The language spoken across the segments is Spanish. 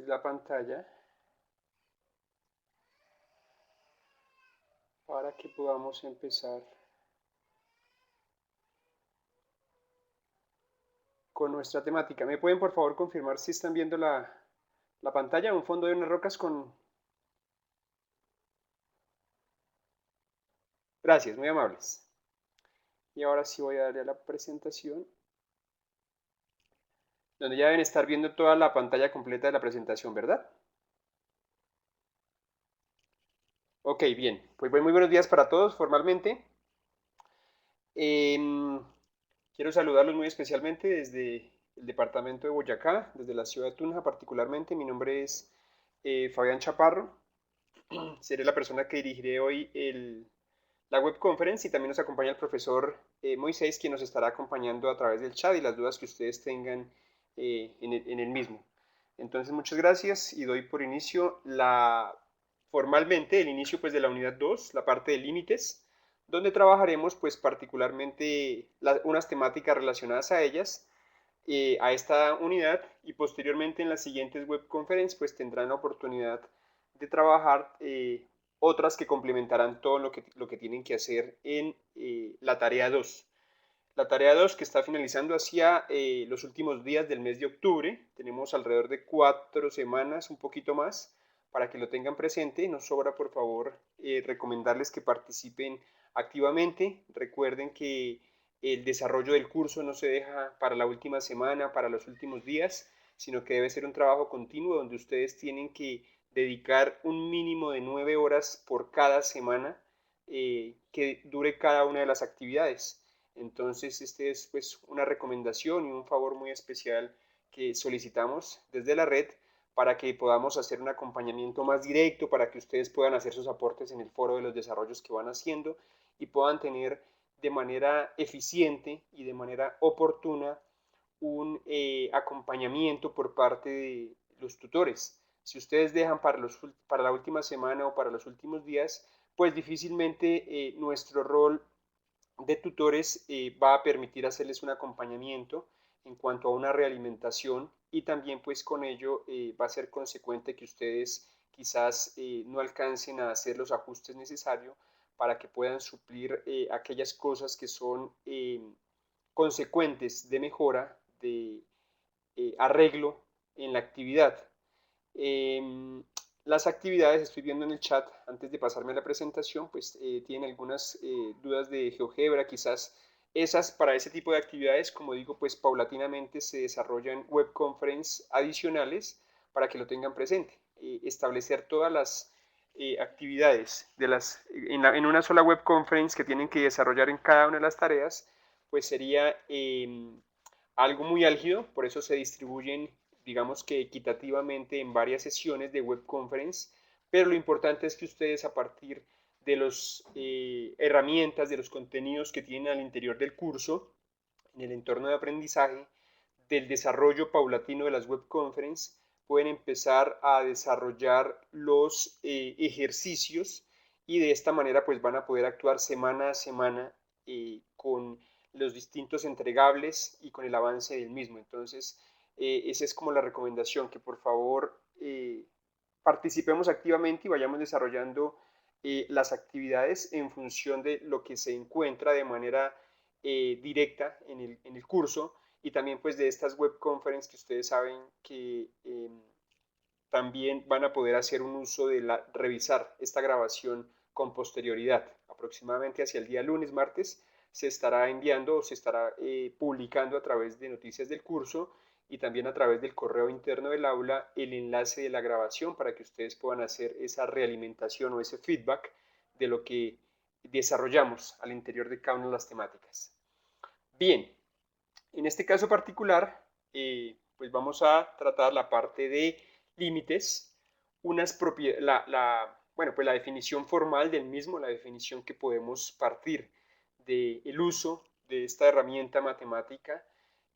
pues la pantalla para que podamos empezar con nuestra temática. ¿Me pueden por favor confirmar si están viendo la pantalla? Un fondo de unas rocas con... Gracias, muy amables. Y ahora sí voy a darle a la presentación, donde ya deben estar viendo toda la pantalla completa de la presentación, ¿verdad? Ok, bien. Pues muy buenos días para todos formalmente. Em, Quiero saludarlos muy especialmente desde el departamento de Boyacá, desde la ciudad de Tunja particularmente. Mi nombre es Fabián Chaparro. Seré la persona que dirigiré hoy la web conference y también nos acompaña el profesor Moisés, quien nos estará acompañando a través del chat y las dudas que ustedes tengan en el mismo. Entonces, muchas gracias y doy por inicio formalmente el inicio pues de la unidad 2, la parte de límites, donde trabajaremos pues particularmente unas temáticas relacionadas a ellas, a esta unidad, y posteriormente en las siguientes web conference pues tendrán la oportunidad de trabajar otras que complementarán todo lo que tienen que hacer en la tarea 2. La tarea 2 que está finalizando hacia los últimos días del mes de octubre. Tenemos alrededor de 4 semanas, un poquito más, para que lo tengan presente. Nos sobra, por favor, recomendarles que participen activamente. Recuerden que el desarrollo del curso no se deja para la última semana, para los últimos días, sino que debe ser un trabajo continuo donde ustedes tienen que dedicar un mínimo de 9 horas por cada semana que dure cada una de las actividades. Entonces, este es pues una recomendación y un favor muy especial que solicitamos desde la red para que podamos hacer un acompañamiento más directo, para que ustedes puedan hacer sus aportes en el foro de los desarrollos que van haciendo y puedan tener de manera eficiente y de manera oportuna un acompañamiento por parte de los tutores. Si ustedes dejan para la última semana o para los últimos días, pues difícilmente nuestro rol de tutores va a permitir hacerles un acompañamiento en cuanto a una realimentación y también pues con ello va a ser consecuente que ustedes quizás no alcancen a hacer los ajustes necesarios para que puedan suplir aquellas cosas que son consecuentes de mejora, de arreglo en la actividad. Eh, las actividades, estoy viendo en el chat antes de pasarme a la presentación, pues tienen algunas dudas de GeoGebra, quizás esas para ese tipo de actividades, como digo, pues paulatinamente se desarrollan web conference adicionales para que lo tengan presente. Establecer todas las actividades en una sola web conference que tienen que desarrollar en cada una de las tareas, pues sería algo muy álgido, por eso se distribuyen, digamos que equitativamente en varias sesiones de web conference, pero lo importante es que ustedes a partir de las herramientas, de los contenidos que tienen al interior del curso, en el entorno de aprendizaje, del desarrollo paulatino de las web conference, pueden empezar a desarrollar los ejercicios y de esta manera pues van a poder actuar semana a semana con los distintos entregables y con el avance del mismo. Entonces, esa es como la recomendación, que por favor participemos activamente y vayamos desarrollando las actividades en función de lo que se encuentra de manera directa en el curso y también pues de estas web conference que ustedes saben que también van a poder hacer un uso de revisar esta grabación con posterioridad. Aproximadamente hacia el día lunes, martes, se estará enviando o se estará publicando a través de noticias del curso y también a través del correo interno del aula el enlace de la grabación para que ustedes puedan hacer esa realimentación o ese feedback de lo que desarrollamos al interior de cada una de las temáticas. Bien, en este caso particular, pues vamos a tratar la parte de límites, bueno, pues la definición formal del mismo, la definición que podemos partir del uso de esta herramienta matemática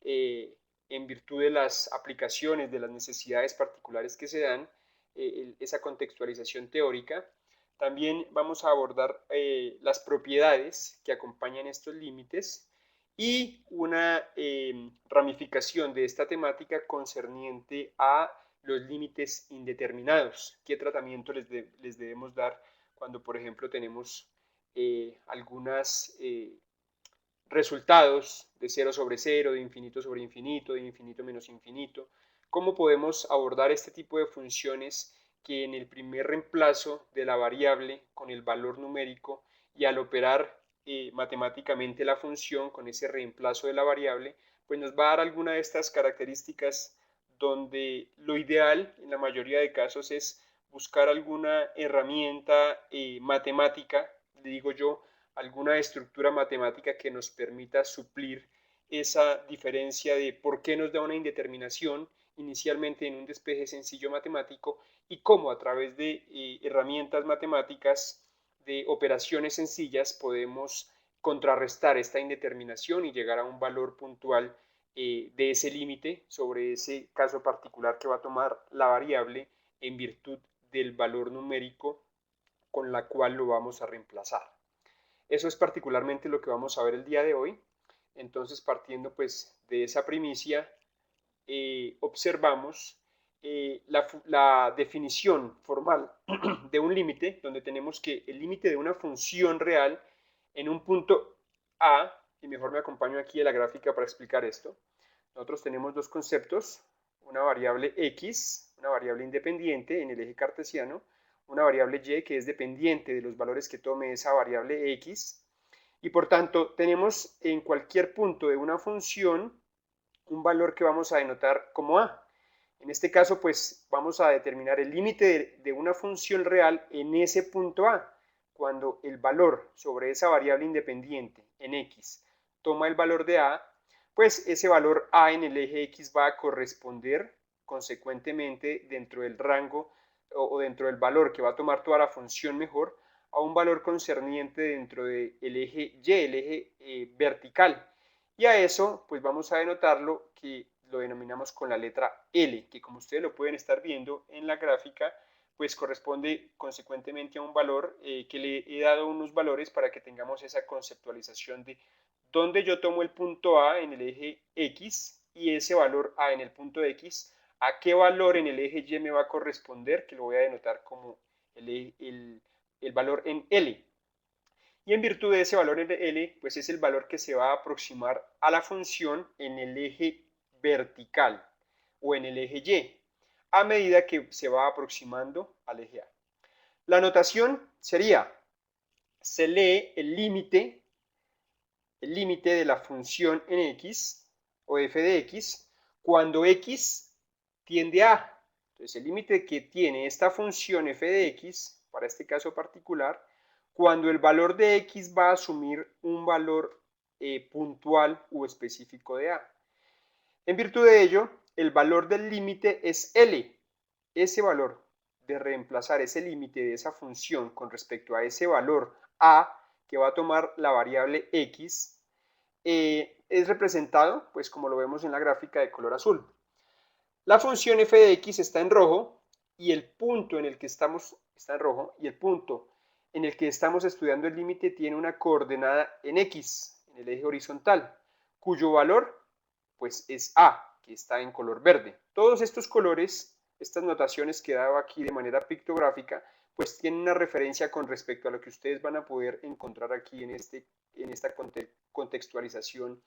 en virtud de las aplicaciones, de las necesidades particulares que se dan, esa contextualización teórica. También vamos a abordar las propiedades que acompañan estos límites y una ramificación de esta temática concerniente a los límites indeterminados. ¿Qué tratamiento les debemos dar cuando, por ejemplo, tenemos algunos resultados de 0 sobre 0, de infinito sobre infinito, de infinito menos infinito? ¿Cómo podemos abordar este tipo de funciones que en el primer reemplazo de la variable con el valor numérico y al operar matemáticamente la función con ese reemplazo de la variable, pues nos va a dar alguna de estas características donde lo ideal en la mayoría de casos es buscar alguna herramienta matemática, le digo yo, alguna estructura matemática que nos permita suplir esa diferencia de por qué nos da una indeterminación inicialmente en un despeje sencillo matemático y cómo a través de herramientas matemáticas de operaciones sencillas podemos contrarrestar esta indeterminación y llegar a un valor puntual de ese límite sobre ese caso particular que va a tomar la variable en virtud del valor numérico con la cual lo vamos a reemplazar. Eso es particularmente lo que vamos a ver el día de hoy. Entonces, partiendo pues de esa primicia, observamos la definición formal de un límite, donde tenemos que el límite de una función real en un punto A, y mejor me acompaño aquí a la gráfica para explicar esto. Nosotros tenemos dos conceptos, una variable x, una variable independiente en el eje cartesiano, una variable y que es dependiente de los valores que tome esa variable x, y por tanto tenemos en cualquier punto de una función un valor que vamos a denotar como a. En este caso, pues vamos a determinar el límite de una función real en ese punto a, cuando el valor sobre esa variable independiente en x toma el valor de a, pues ese valor a en el eje x va a corresponder consecuentemente dentro del rango o dentro del valor que va a tomar toda la función mejor a un valor concerniente dentro del eje y, el eje vertical. Y a eso pues vamos a denotarlo que lo denominamos con la letra L, que como ustedes lo pueden estar viendo en la gráfica, pues corresponde consecuentemente a un valor que le he dado unos valores para que tengamos esa conceptualización de dónde yo tomo el punto A en el eje X y ese valor A en el punto X, a qué valor en el eje Y me va a corresponder, que lo voy a denotar como el valor en L. Y en virtud de ese valor en L, pues es el valor que se va a aproximar a la función en el eje vertical o en el eje Y, a medida que se va aproximando al eje A. La notación sería, se lee el límite de la función en x o f de x cuando x tiende a. Entonces el límite que tiene esta función f de x, para este caso particular, cuando el valor de x va a asumir un valor puntual u específico de a. En virtud de ello, el valor del límite es L. Ese valor de reemplazar ese límite de esa función con respecto a ese valor a que va a tomar la variable x, es representado, pues como lo vemos en la gráfica de color azul. La función f de x está en rojo y el punto en el que estamos está en rojo y el punto en el que estamos estudiando el límite tiene una coordenada en x, en el eje horizontal, cuyo valor pues es a, que está en color verde. Todos estos colores, estas notaciones que he dado aquí de manera pictográfica, pues tienen una referencia con respecto a lo que ustedes van a poder encontrar aquí en esta contextualización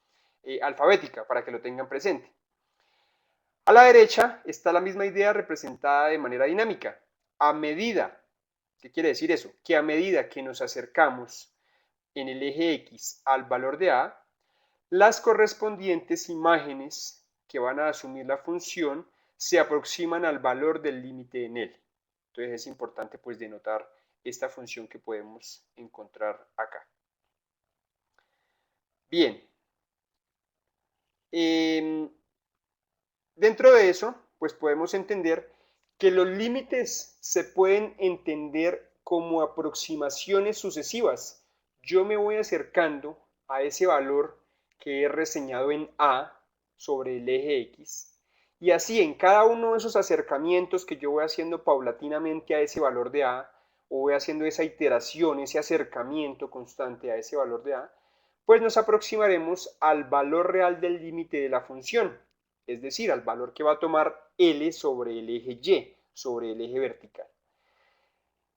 alfabética, para que lo tengan presente. A la derecha está la misma idea representada de manera dinámica. A medida, ¿qué quiere decir eso? Que a medida que nos acercamos en el eje X al valor de A, las correspondientes imágenes que van a asumir la función se aproximan al valor del límite en él. Entonces es importante pues denotar esta función que podemos encontrar acá. Bien. Dentro de eso, pues podemos entender que los límites se pueden entender como aproximaciones sucesivas. Yo me voy acercando a ese valor que he reseñado en A sobre el eje X, y así en cada uno de esos acercamientos que yo voy haciendo paulatinamente a ese valor de A, o voy haciendo esa iteración, ese acercamiento constante a ese valor de A, pues nos aproximaremos al valor real del límite de la función. es decir, al valor que va a tomar L sobre el eje Y, sobre el eje vertical.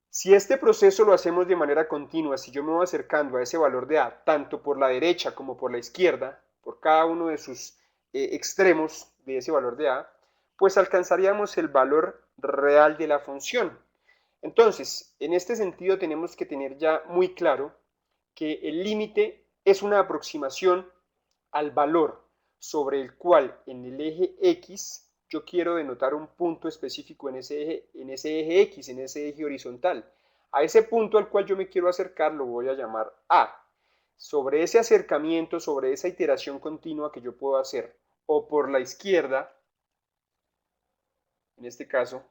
Si este proceso lo hacemos de manera continua, si yo me voy acercando a ese valor de A, tanto por la derecha como por la izquierda, por cada uno de sus extremos de ese valor de A, pues alcanzaríamos el valor real de la función. Entonces, en este sentido tenemos que tener ya muy claro que el límite es una aproximación al valor sobre el cual en el eje X yo quiero denotar un punto específico en ese eje X, en ese eje horizontal. A ese punto al cual yo me quiero acercar lo voy a llamar A. Sobre ese acercamiento, sobre esa iteración continua que yo puedo hacer, o por la izquierda, en este caso,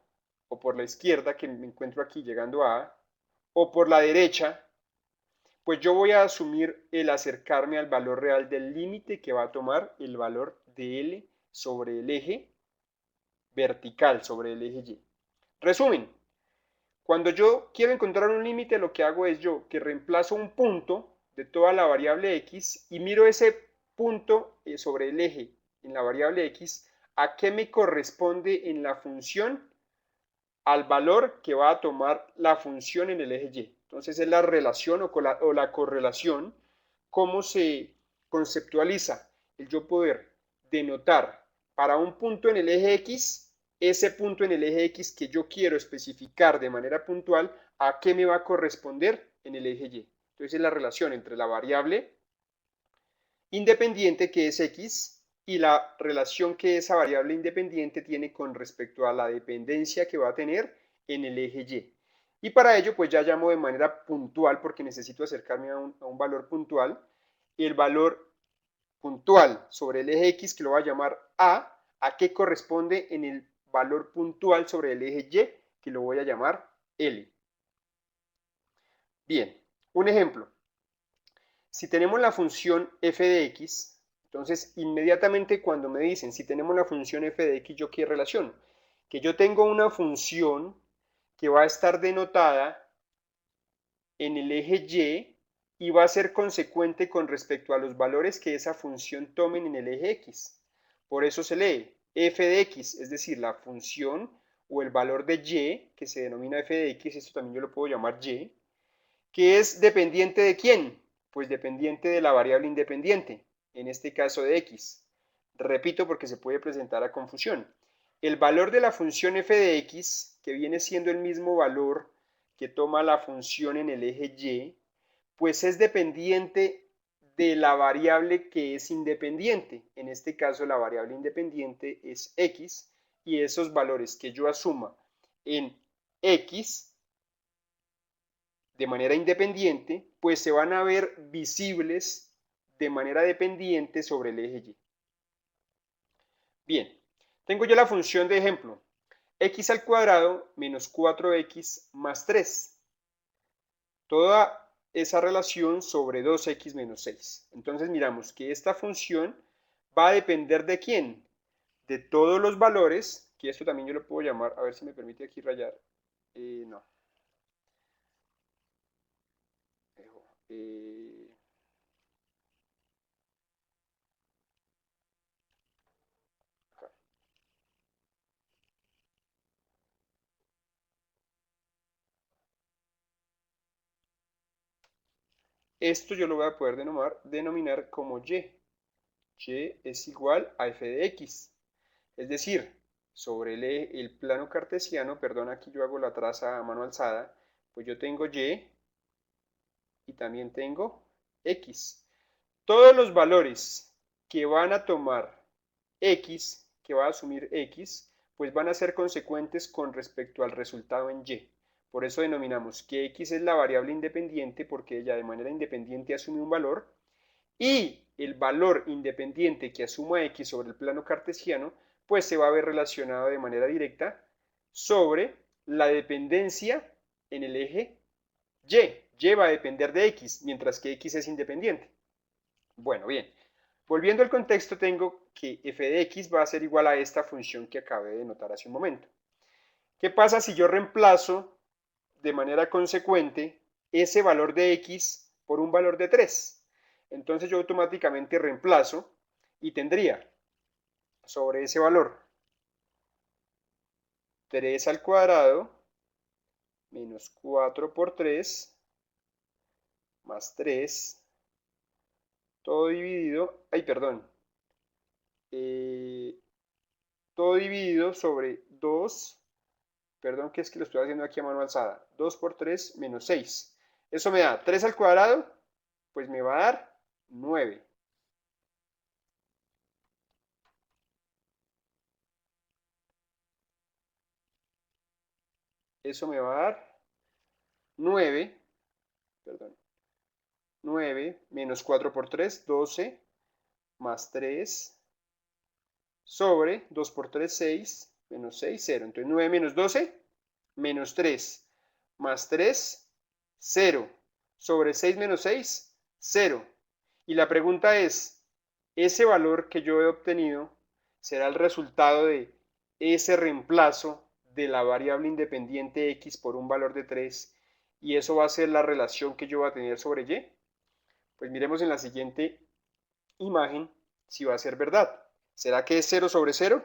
o por la izquierda que me encuentro aquí llegando a A, o por la derecha, pues yo voy a asumir el acercarme al valor real del límite que va a tomar el valor de L sobre el eje vertical, sobre el eje Y. Resumen, cuando yo quiero encontrar un límite, lo que hago es yo que reemplazo un punto de toda la variable X y miro ese punto sobre el eje en la variable X a qué me corresponde en la función al valor que va a tomar la función en el eje Y. Entonces es la relación o la correlación, cómo se conceptualiza el yo poder denotar para un punto en el eje X, ese punto en el eje X que yo quiero especificar de manera puntual, a qué me va a corresponder en el eje Y. Entonces es la relación entre la variable independiente que es X y la relación que esa variable independiente tiene con respecto a la dependencia que va a tener en el eje Y. Y para ello pues ya llamo de manera puntual, porque necesito acercarme a un valor puntual, el valor puntual sobre el eje X, que lo voy a llamar a qué corresponde en el valor puntual sobre el eje Y, que lo voy a llamar L. Bien, un ejemplo. Si tenemos la función f de x, entonces inmediatamente cuando me dicen si tenemos la función f de x, ¿yo qué relación? Que yo tengo una función que va a estar denotada en el eje Y y va a ser consecuente con respecto a los valores que esa función tomen en el eje X. Por eso se lee f de x, es decir, la función o el valor de Y, que se denomina f de x, esto también yo lo puedo llamar Y, que es dependiente de quién, pues dependiente de la variable independiente, en este caso de x. Repito porque se puede presentar a confusión. El valor de la función f de x, que viene siendo el mismo valor que toma la función en el eje y, pues es dependiente de la variable que es independiente. En este caso la variable independiente es x y esos valores que yo asuma en x de manera independiente, pues se van a ver visibles de manera dependiente sobre el eje Y. Bien, tengo yo la función de ejemplo, x al cuadrado menos 4x más 3. Toda esa relación sobre 2x menos 6. Entonces miramos que esta función va a depender de quién, de todos los valores, que esto también yo lo puedo llamar, a ver si me permite aquí rayar, no, eh, esto yo lo voy a poder denominar como y. Y es igual a f de x. Es decir, sobre el plano cartesiano, perdón, aquí yo hago la traza a mano alzada, pues yo tengo y también tengo x. Todos los valores que van a tomar x, que va a asumir x, pues van a ser consecuentes con respecto al resultado en y. Por eso denominamos que x es la variable independiente porque ella de manera independiente asume un valor y el valor independiente que asuma x sobre el plano cartesiano, pues se va a ver relacionado de manera directa sobre la dependencia en el eje y. Y va a depender de x, mientras que x es independiente. Bueno, bien. Volviendo al contexto, tengo que f de x va a ser igual a esta función que acabé de denotar hace un momento. ¿Qué pasa si yo reemplazo de manera consecuente ese valor de x por un valor de 3? Entonces yo automáticamente reemplazo y tendría sobre ese valor. 3 al cuadrado menos 4 por 3 más 3, todo dividido, eh, todo dividido sobre 2, perdón que es que lo estoy haciendo aquí a mano alzada, 2 por 3 menos 6. Eso me da 3 al cuadrado, pues me va a dar 9. Eso me va a dar 9, perdón, 9 menos 4 por 3, 12, más 3, sobre 2 por 3, 6, menos 6, 0. Entonces 9 menos 12, menos 3, más 3, 0. Sobre 6 menos 6, 0. Y la pregunta es, ¿ese valor que yo he obtenido será el resultado de ese reemplazo de la variable independiente x por un valor de 3? Y eso va a ser la relación que yo voy a tener sobre y. Pues miremos en la siguiente imagen si va a ser verdad. ¿Será que es 0 sobre 0?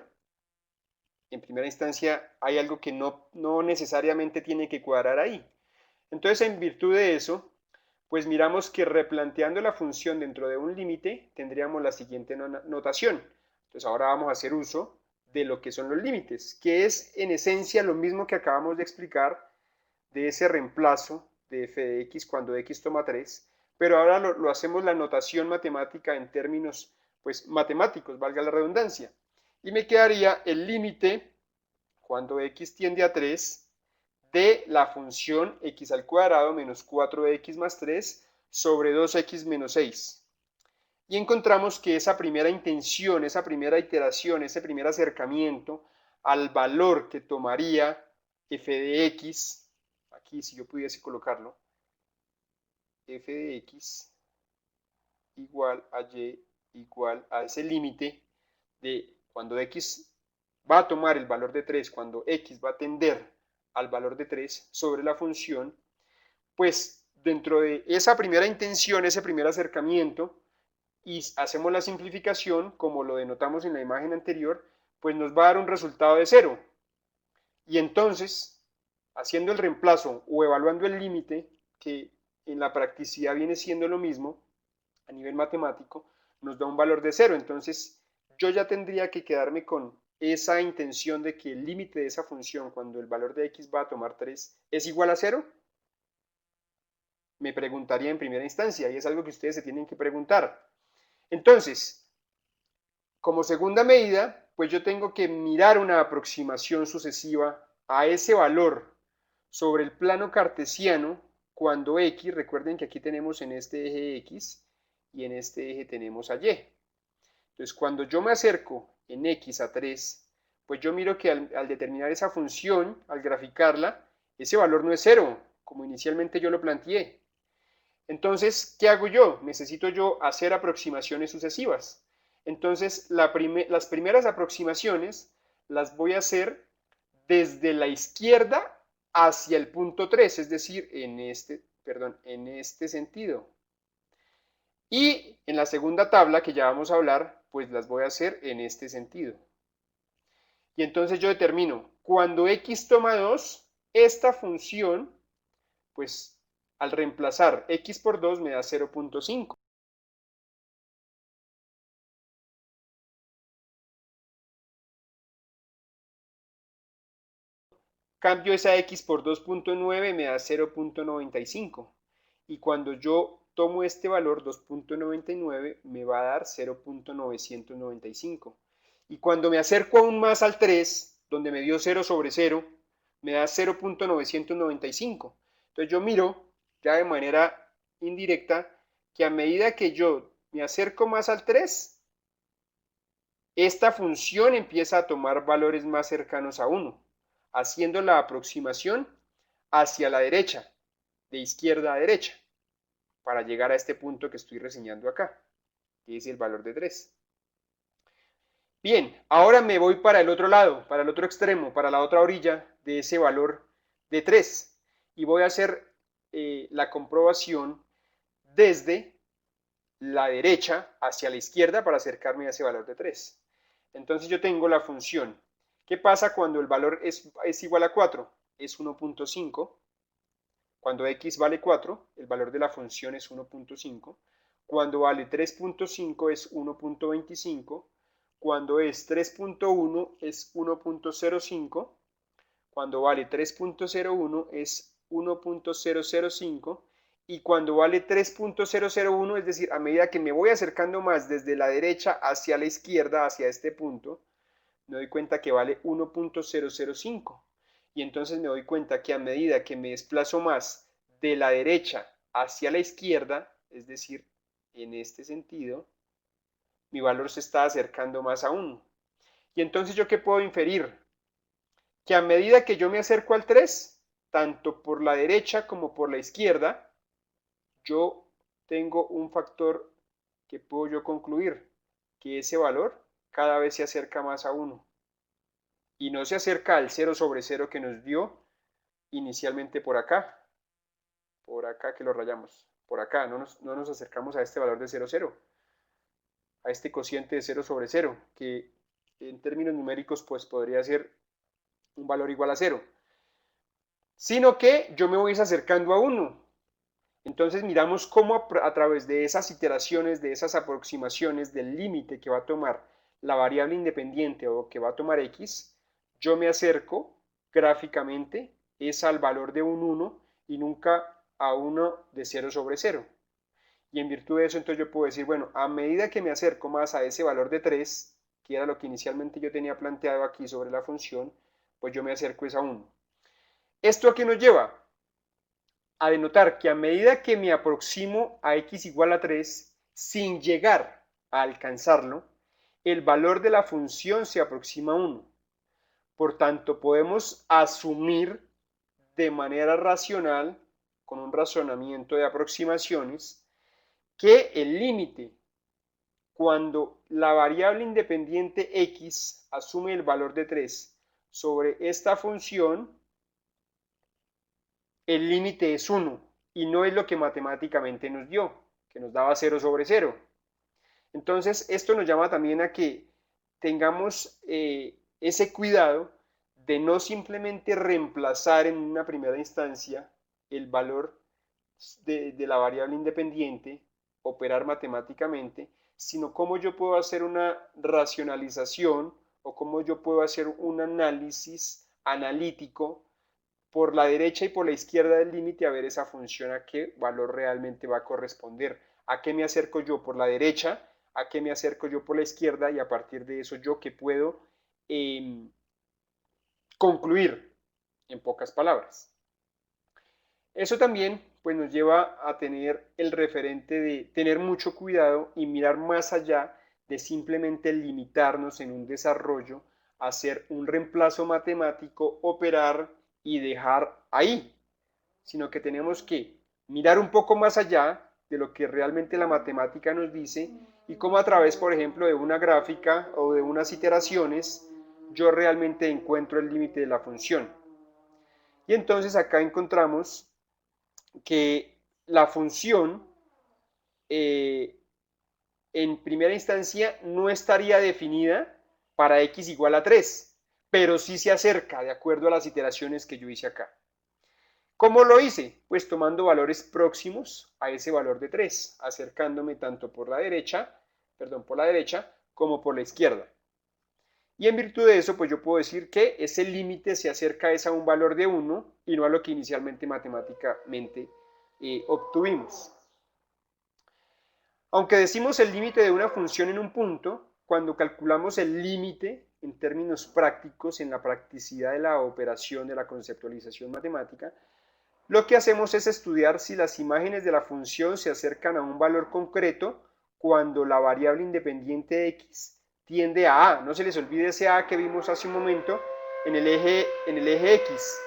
En primera instancia hay algo que no necesariamente tiene que cuadrar ahí. Entonces, en virtud de eso, pues miramos que replanteando la función dentro de un límite, tendríamos la siguiente notación. Entonces, ahora vamos a hacer uso de lo que son los límites, que es en esencia lo mismo que acabamos de explicar de ese reemplazo de f de x cuando x toma 3, pero ahora lo hacemos la notación matemática en términos pues matemáticos, valga la redundancia. Y me quedaría el límite cuando x tiende a 3 de la función x al cuadrado menos 4x más 3 sobre 2x menos 6. Y encontramos que esa primera intención, esa primera iteración, ese primer acercamiento al valor que tomaría f de x, aquí si yo pudiese colocarlo, f de x igual a y igual a ese límite de cuando x va a tomar el valor de 3, cuando x va a tender al valor de 3 sobre la función, pues dentro de esa primera intención, ese primer acercamiento, y hacemos la simplificación, como lo denotamos en la imagen anterior, pues nos va a dar un resultado de 0. Y entonces, haciendo el reemplazo o evaluando el límite, que en la practicidad viene siendo lo mismo, a nivel matemático, nos da un valor de 0. Entonces, yo ya tendría que quedarme con esa intención de que el límite de esa función, cuando el valor de x va a tomar 3, es igual a 0. Me preguntaría en primera instancia, y es algo que ustedes se tienen que preguntar. Entonces, como segunda medida, pues yo tengo que mirar una aproximación sucesiva a ese valor sobre el plano cartesiano cuando x, recuerden que aquí tenemos en este eje x y en este eje tenemos a y. Entonces, cuando yo me acerco en x a 3, pues yo miro que al determinar esa función, al graficarla, ese valor no es 0, como inicialmente yo lo planteé. Entonces, ¿qué hago yo? Necesito yo hacer aproximaciones sucesivas. Entonces, las primeras aproximaciones las voy a hacer desde la izquierda hacia el punto 3, es decir, en este sentido. Y en la segunda tabla que ya vamos a hablar, pues las voy a hacer en este sentido. Y entonces yo determino, cuando x toma 2, esta función, pues al reemplazar x por 2 me da 0.5. Cambio esa x por 2.9 me da 0.95. Y cuando yo tomo este valor 2.99 me va a dar 0.995. Y cuando me acerco aún más al 3, donde me dio 0 sobre 0, me da 0.995. Entonces yo miro ya de manera indirecta que a medida que yo me acerco más al 3, esta función empieza a tomar valores más cercanos a 1, haciendo la aproximación hacia la derecha, de izquierda a derecha, para llegar a este punto que estoy reseñando acá, que es el valor de 3. Bien, ahora me voy para el otro lado, para el otro extremo, para la otra orilla de ese valor de 3, y voy a hacer la comprobación desde la derecha hacia la izquierda para acercarme a ese valor de 3. Entonces yo tengo la función. ¿Qué pasa cuando el valor es igual a 4? Es 1.5. Cuando x vale 4, el valor de la función es 1.5. Cuando vale 3.5 es 1.25. Cuando es 3.1 es 1.05. Cuando vale 3.01 es 1.005. Y cuando vale 3.001, es decir, a medida que me voy acercando más desde la derecha hacia la izquierda, hacia este punto, me doy cuenta que vale 1.005. Y entonces me doy cuenta que a medida que me desplazo más de la derecha hacia la izquierda, es decir, en este sentido, mi valor se está acercando más a 1. Y entonces yo qué puedo inferir? Que a medida que yo me acerco al 3, tanto por la derecha como por la izquierda, yo tengo un factor que puedo yo concluir, que ese valor cada vez se acerca más a 1 y no se acerca al 0 sobre 0 que nos dio inicialmente por acá que lo rayamos, por acá, no nos acercamos a este valor de 0, 0, a este cociente de 0 sobre 0, que en términos numéricos pues podría ser un valor igual a 0, sino que yo me voy acercando a 1. Entonces miramos cómo a través de esas iteraciones, de esas aproximaciones del límite que va a tomar la variable independiente o que va a tomar x, yo me acerco gráficamente es al valor de un 1 y nunca a 1 de 0 sobre 0. Y en virtud de eso, entonces yo puedo decir, bueno, a medida que me acerco más a ese valor de 3, que era lo que inicialmente yo tenía planteado aquí sobre la función, pues yo me acerco es a 1. ¿Esto a qué nos lleva? A denotar que a medida que me aproximo a x igual a 3, sin llegar a alcanzarlo, el valor de la función se aproxima a 1. Por tanto, podemos asumir de manera racional, con un razonamiento de aproximaciones, que el límite cuando la variable independiente x asume el valor de 3 sobre esta función, el límite es 1 y no es lo que matemáticamente nos dio, que nos daba 0 sobre 0. Entonces, esto nos llama también a que tengamos ese cuidado de no simplemente reemplazar en una primera instancia el valor de la variable independiente, operar matemáticamente, sino cómo yo puedo hacer una racionalización o cómo yo puedo hacer un análisis analítico por la derecha y por la izquierda del límite a ver esa función a qué valor realmente va a corresponder. ¿A qué me acerco yo por la derecha? ¿A qué me acerco yo por la izquierda? Y a partir de eso yo qué puedo concluir en pocas palabras. Eso también pues nos lleva a tener el referente de tener mucho cuidado y mirar más allá de simplemente limitarnos en un desarrollo, hacer un reemplazo matemático, operar y dejar ahí, sino que tenemos que mirar un poco más allá de lo que realmente la matemática nos dice y cómo a través, por ejemplo, de una gráfica o de unas iteraciones, yo realmente encuentro el límite de la función. Y entonces acá encontramos que la función en primera instancia no estaría definida para x igual a 3, pero sí se acerca de acuerdo a las iteraciones que yo hice acá. ¿Cómo lo hice? Pues tomando valores próximos a ese valor de 3, acercándome tanto por la derecha, como por la izquierda. Y en virtud de eso, pues yo puedo decir que ese límite se acerca a un valor de 1 y no a lo que inicialmente matemáticamente obtuvimos. Aunque decimos el límite de una función en un punto, cuando calculamos el límite en términos prácticos, en la practicidad de la operación, de la conceptualización matemática, lo que hacemos es estudiar si las imágenes de la función se acercan a un valor concreto cuando la variable independiente x tiende a A. No se les olvide ese A que vimos hace un momento en el eje X.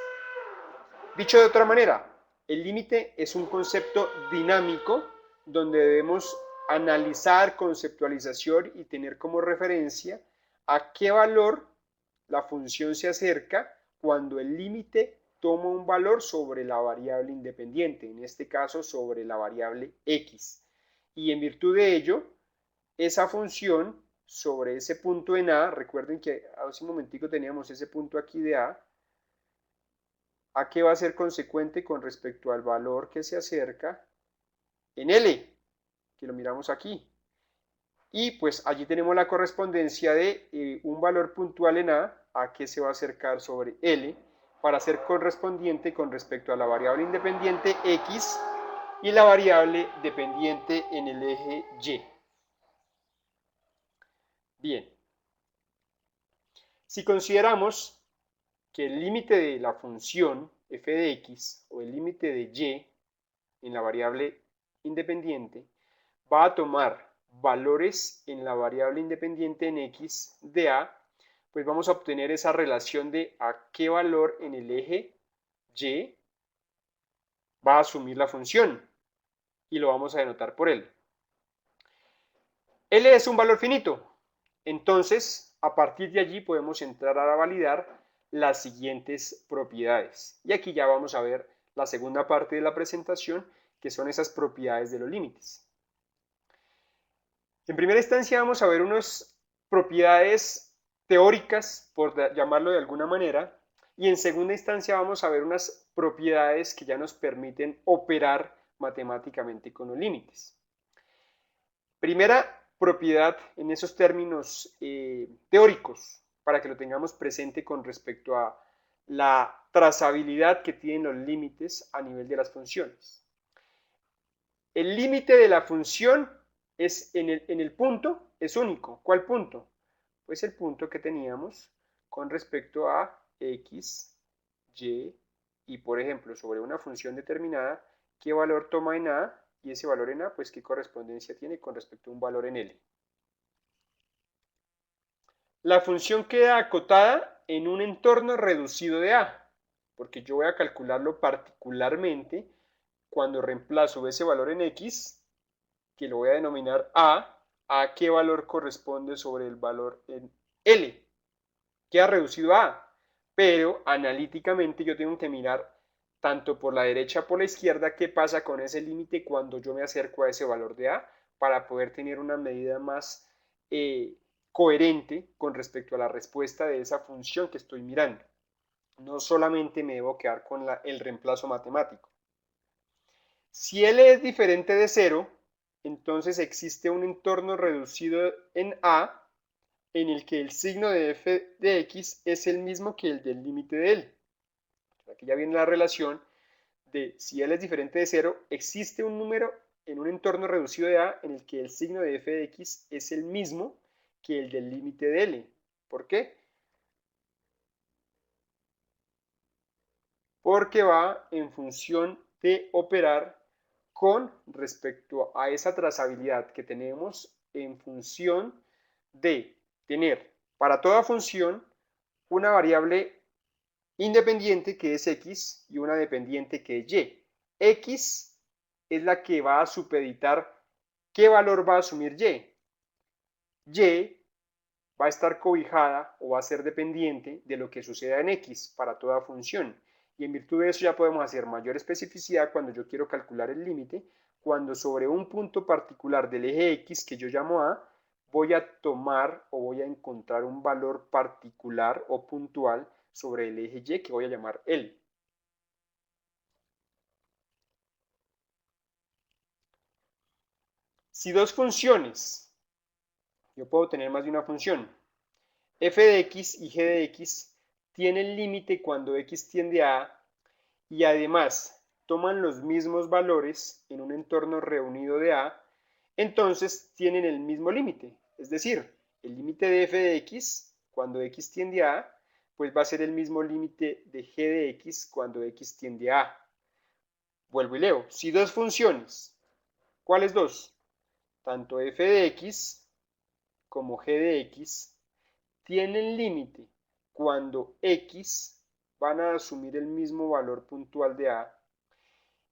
Dicho de otra manera, el límite es un concepto dinámico donde debemos analizar conceptualización y tener como referencia a qué valor la función se acerca cuando el límite toma un valor sobre la variable independiente, en este caso sobre la variable x. Y en virtud de ello, esa función sobre ese punto en A, recuerden que hace un momentico teníamos ese punto aquí de A que va a ser consecuente con respecto al valor que se acerca en L, que lo miramos aquí. Y pues allí tenemos la correspondencia de un valor puntual en a que se va a acercar sobre L para ser correspondiente con respecto a la variable independiente X y la variable dependiente en el eje Y. Bien, si consideramos que el límite de la función f de x o el límite de y en la variable independiente va a tomar valores en la variable independiente en x de a, pues vamos a obtener esa relación de a qué valor en el eje y va a asumir la función y lo vamos a denotar por L. L es un valor finito, entonces a partir de allí podemos entrar a validar las siguientes propiedades. Y aquí ya vamos a ver la segunda parte de la presentación, que son esas propiedades de los límites. En primera instancia vamos a ver unas propiedades teóricas, por llamarlo de alguna manera, y en segunda instancia vamos a ver unas propiedades que ya nos permiten operar matemáticamente con los límites. Primera propiedad en esos términos teóricos, para que lo tengamos presente con respecto a la trazabilidad que tienen los límites a nivel de las funciones. El límite de la función es en el punto, es único. ¿Cuál punto? Pues el punto que teníamos con respecto a x, y por ejemplo, sobre una función determinada, ¿qué valor toma en a? Y ese valor en a, pues qué correspondencia tiene con respecto a un valor en L. La función queda acotada en un entorno reducido de a, porque yo voy a calcularlo particularmente cuando reemplazo ese valor en x, que lo voy a denominar a qué valor corresponde sobre el valor en L. Queda reducido a A, pero analíticamente yo tengo que mirar tanto por la derecha como por la izquierda qué pasa con ese límite cuando yo me acerco a ese valor de A para poder tener una medida más coherente con respecto a la respuesta de esa función que estoy mirando. No solamente me debo quedar con el reemplazo matemático. Si L es diferente de 0, entonces existe un entorno reducido en A en el que el signo de f de x es el mismo que el del límite de L. Aquí ya viene la relación de si L es diferente de 0, existe un número en un entorno reducido de A en el que el signo de f de x es el mismo que el del límite de L. ¿Por qué? Porque va en función de operar con respecto a esa trazabilidad que tenemos en función de tener para toda función una variable independiente que es x y una dependiente que es y. X es la que va a supeditar qué valor va a asumir y. Y va a estar cobijada o va a ser dependiente de lo que suceda en x para toda función. Y en virtud de eso ya podemos hacer mayor especificidad cuando yo quiero calcular el límite, cuando sobre un punto particular del eje x que yo llamo a, voy a tomar o voy a encontrar un valor particular o puntual sobre el eje y que voy a llamar L. Si dos funciones, yo puedo tener más de una función, f de x y g de x tienen límite cuando x tiende a y además toman los mismos valores en un entorno reunido de A, entonces tienen el mismo límite. Es decir, el límite de f de x cuando x tiende a A, pues va a ser el mismo límite de g de x cuando x tiende a A. Vuelvo y leo. Si dos funciones, ¿cuáles dos? Tanto f de x como g de x tienen límite cuando x van a asumir el mismo valor puntual de a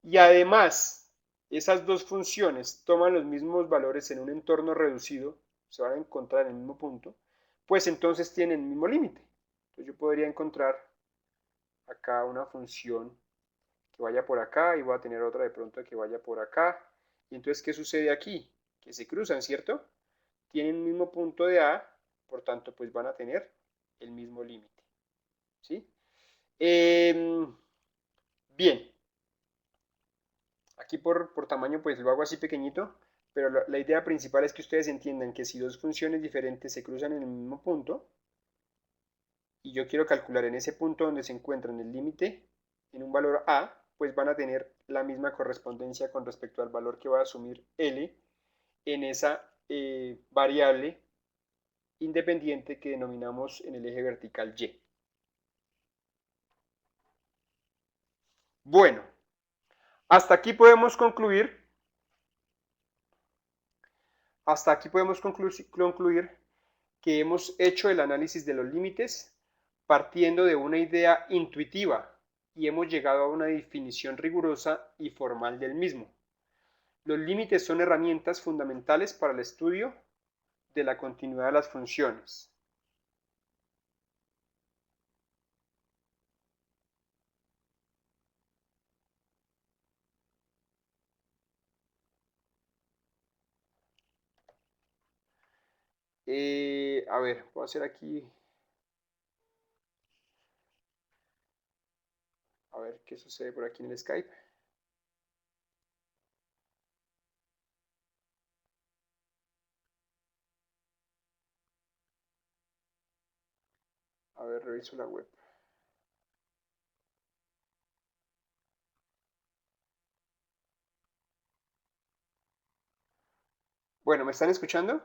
y además esas dos funciones toman los mismos valores en un entorno reducido, se van a encontrar en el mismo punto, pues entonces tienen el mismo límite. Entonces yo podría encontrar acá una función que vaya por acá y voy a tener otra de pronto que vaya por acá. Y entonces, ¿qué sucede aquí? Que se cruzan, ¿cierto? tienen un mismo punto de A, por tanto, pues van a tener el mismo límite. ¿Sí? Bien, aquí por tamaño pues lo hago así pequeñito, pero la idea principal es que ustedes entiendan que si dos funciones diferentes se cruzan en el mismo punto, y yo quiero calcular en ese punto donde se encuentran el límite en un valor A, pues van a tener la misma correspondencia con respecto al valor que va a asumir L en esa variable independiente que denominamos en el eje vertical Y. Bueno, hasta aquí podemos concluir, concluir que hemos hecho el análisis de los límites partiendo de una idea intuitiva y hemos llegado a una definición rigurosa y formal del mismo. Los límites son herramientas fundamentales para el estudio de la continuidad de las funciones. A ver, voy a hacer aquí, a ver qué sucede por aquí en el Skype. A ver, reviso la web. Bueno, ¿me están escuchando?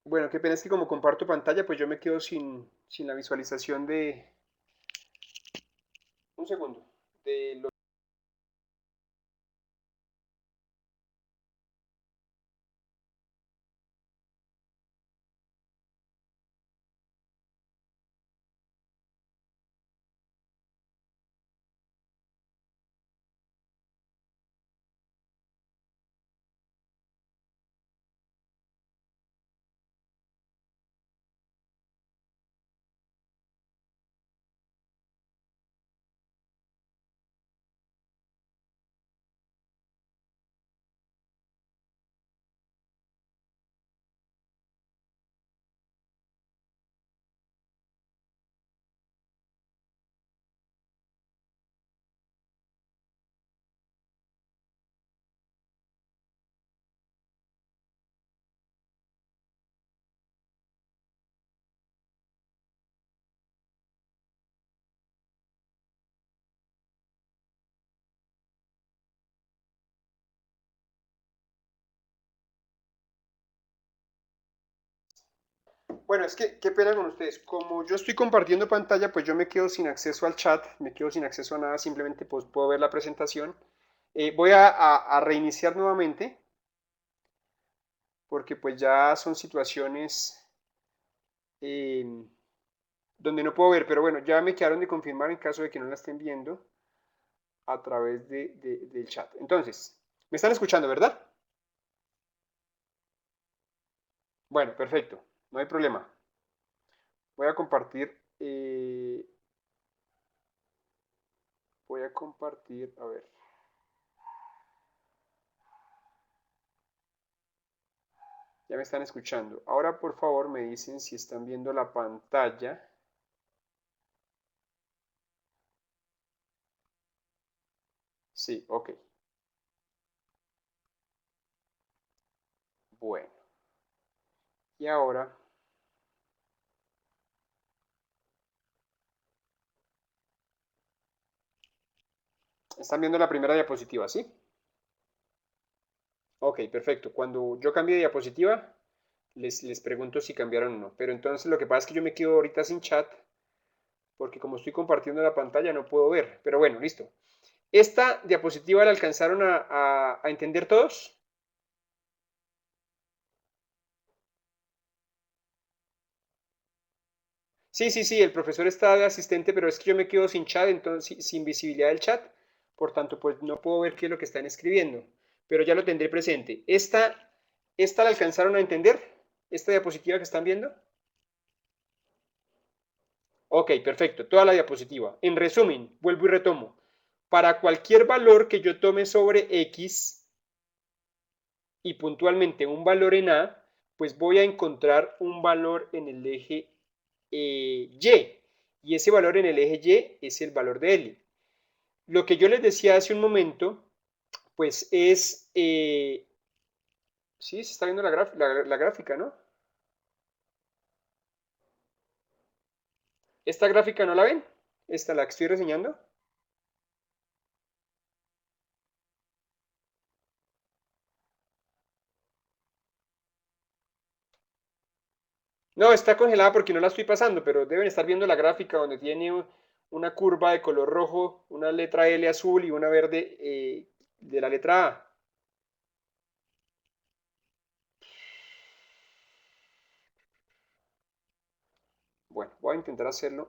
Bueno, qué pena es que como comparto pantalla, pues yo me quedo sin la visualización de... Un segundo. De los... Bueno, es que qué pena con ustedes. Como yo estoy compartiendo pantalla, pues yo me quedo sin acceso al chat, me quedo sin acceso a nada, simplemente pues puedo ver la presentación. Voy a reiniciar nuevamente, porque pues ya son situaciones eh, donde no puedo ver, pero bueno, ya me quedaron de confirmar en caso de que no la estén viendo a través del chat. Entonces, ¿me están escuchando, verdad? Bueno, perfecto, no hay problema. Voy a compartir, a ver. Ya me están escuchando. Ahora, por favor, me dicen si están viendo la pantalla. Sí, ok. Bueno. Y ahora, están viendo la primera diapositiva, ¿sí? Ok, perfecto. Cuando yo cambie de diapositiva, les pregunto si cambiaron o no. Pero entonces lo que pasa es que yo me quedo ahorita sin chat, porque como estoy compartiendo la pantalla no puedo ver. Pero bueno, listo. ¿Esta diapositiva la alcanzaron a entender todos? Sí, sí, sí, el profesor está de asistente, pero es que yo me quedo sin chat, entonces sin visibilidad del chat, por tanto, pues no puedo ver qué es lo que están escribiendo, pero ya lo tendré presente. ¿Esta la alcanzaron a entender? ¿Esta diapositiva que están viendo? Ok, perfecto, toda la diapositiva. En resumen, vuelvo y retomo. Para cualquier valor que yo tome sobre X y puntualmente un valor en A, pues voy a encontrar un valor en el eje Y. Y ese valor en el eje Y es el valor de L. Lo que yo les decía hace un momento, pues es... sí, se está viendo la gráfica, ¿no? ¿Esta gráfica no la ven? Esta la que estoy reseñando. No, está congelada porque no la estoy pasando, pero deben estar viendo la gráfica donde tiene una curva de color rojo, una letra L azul y una verde de la letra A. Bueno, voy a intentar hacerlo.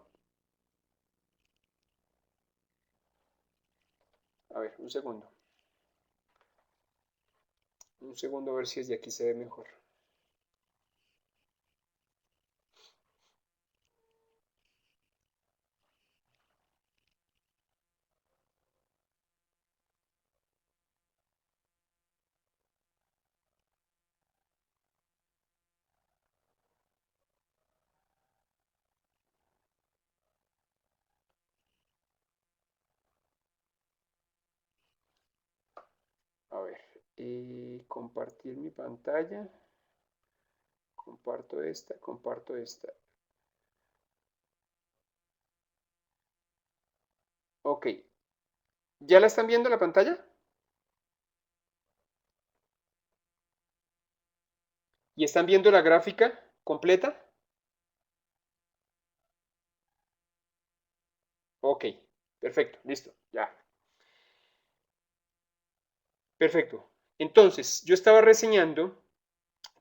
A ver, un segundo. Un segundo a ver si desde aquí se ve mejor. A ver, compartir mi pantalla. Comparto esta, comparto esta. Ok, ¿ya la están viendo la pantalla? ¿Y están viendo la gráfica completa? Ok, perfecto, listo, ya. Perfecto. Entonces, yo estaba reseñando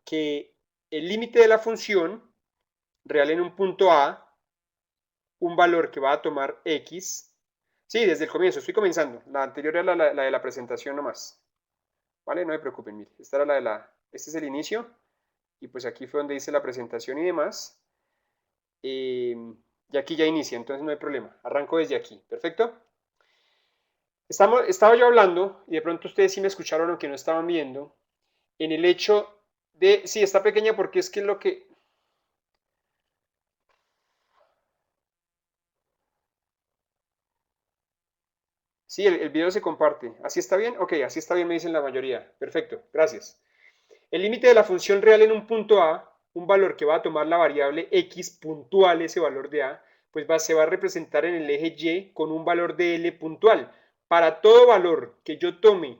que el límite de la función real en un punto A, un valor que va a tomar X. Sí, desde el comienzo, estoy comenzando. La anterior era la de la presentación nomás. ¿Vale? No me preocupen, mire. Esta era este es el inicio. Y pues aquí fue donde hice la presentación y demás. Y aquí ya inicia, entonces no hay problema. Arranco desde aquí. ¿Perfecto? Estaba yo hablando, y de pronto ustedes sí me escucharon aunque no estaban viendo, en el hecho de, sí, está pequeña porque es que lo que, sí, el video se comparte. ¿Así está bien? Ok, así está bien, me dicen la mayoría. Perfecto, gracias. El límite de la función real en un punto A, un valor que va a tomar la variable x puntual, ese valor de A, pues se va a representar en el eje Y con un valor de L puntual. Para todo valor que yo tome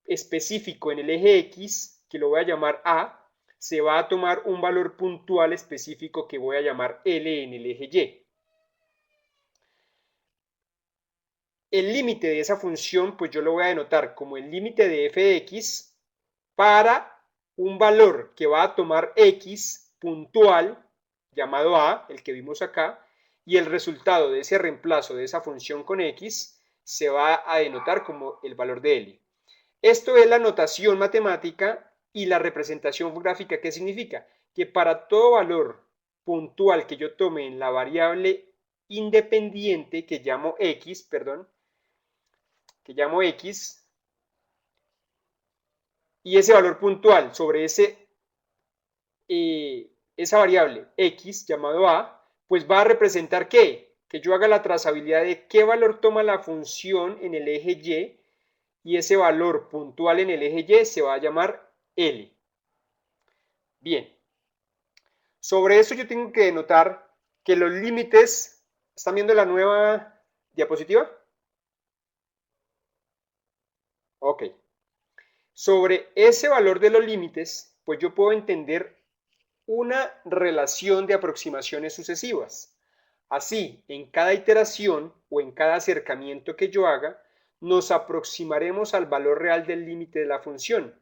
específico en el eje X, que lo voy a llamar A, se va a tomar un valor puntual específico que voy a llamar L en el eje Y. El límite de esa función, pues yo lo voy a denotar como el límite de f de x para un valor que va a tomar x puntual, llamado a, el que vimos acá, y el resultado de ese reemplazo de esa función con x se va a denotar como el valor de L. Esto es la notación matemática y la representación gráfica. ¿Qué significa? Que para todo valor puntual que yo tome en la variable independiente que llamo x, perdón, que llamo x, y ese valor puntual sobre esa variable x llamado a, pues va a representar ¿qué? Que yo haga la trazabilidad de qué valor toma la función en el eje y ese valor puntual en el eje Y se va a llamar L. Bien, sobre eso yo tengo que denotar que los límites, ¿están viendo la nueva diapositiva? Ok. Sobre ese valor de los límites, pues yo puedo entender una relación de aproximaciones sucesivas. Así, en cada iteración o en cada acercamiento que yo haga, nos aproximaremos al valor real del límite de la función.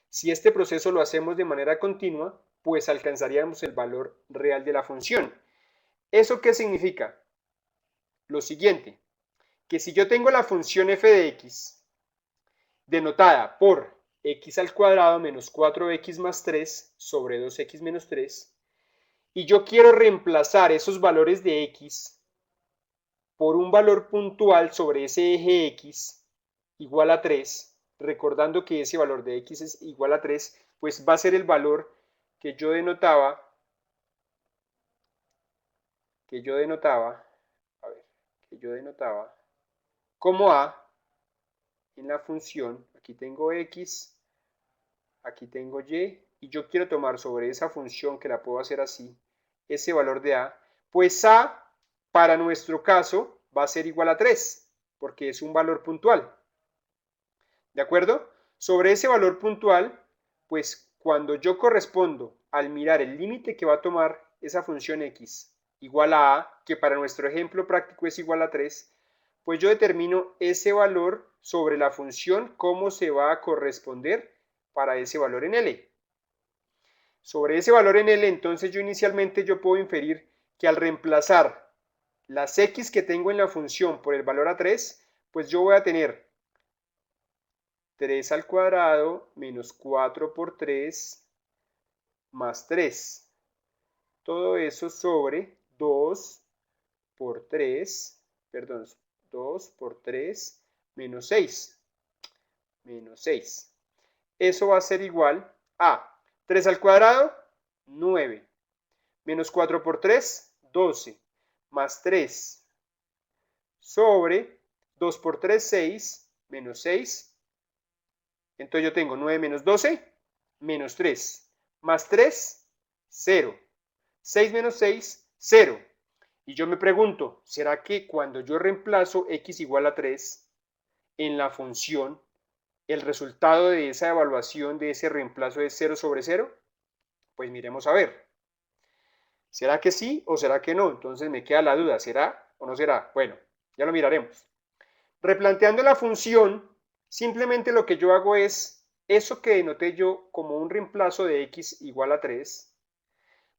Si este proceso lo hacemos de manera continua, pues alcanzaríamos el valor real de la función. ¿Eso qué significa? Lo siguiente, que si yo tengo la función f de x denotada por x al cuadrado menos 4x más 3 sobre 2x menos 3, y yo quiero reemplazar esos valores de x por un valor puntual sobre ese eje x igual a 3, recordando que ese valor de x es igual a 3, pues va a ser el valor que yo denotaba, a ver, que yo denotaba como a en la función. Aquí tengo x, aquí tengo y yo quiero tomar sobre esa función, que la puedo hacer así, ese valor de a, pues a, para nuestro caso, va a ser igual a 3, porque es un valor puntual. ¿De acuerdo? Sobre ese valor puntual, pues cuando yo correspondo al mirar el límite que va a tomar esa función x igual a, que para nuestro ejemplo práctico es igual a 3, pues yo determino ese valor sobre la función, cómo se va a corresponder para ese valor en L. Sobre ese valor en L, entonces inicialmente yo puedo inferir que al reemplazar las x que tengo en la función por el valor a 3, pues yo voy a tener 3 al cuadrado menos 4 por 3 más 3. Todo eso sobre 2 por 3, perdón, 2 por 3 menos 6. Menos 6. Eso va a ser igual a 3 al cuadrado, 9. Menos 4 por 3, 12. Más 3 sobre 2 por 3, 6. Menos 6. Entonces yo tengo 9 menos 12, menos 3. Más 3, 0. 6 menos 6, 0. Y yo me pregunto, ¿será que cuando yo reemplazo x igual a 3 en la función, el resultado de esa evaluación, de ese reemplazo es 0 sobre 0? Pues miremos a ver. ¿Será que sí o será que no? Entonces me queda la duda, ¿será o no será? Bueno, ya lo miraremos. Replanteando la función, simplemente lo que yo hago es eso que denoté yo como un reemplazo de x igual a 3,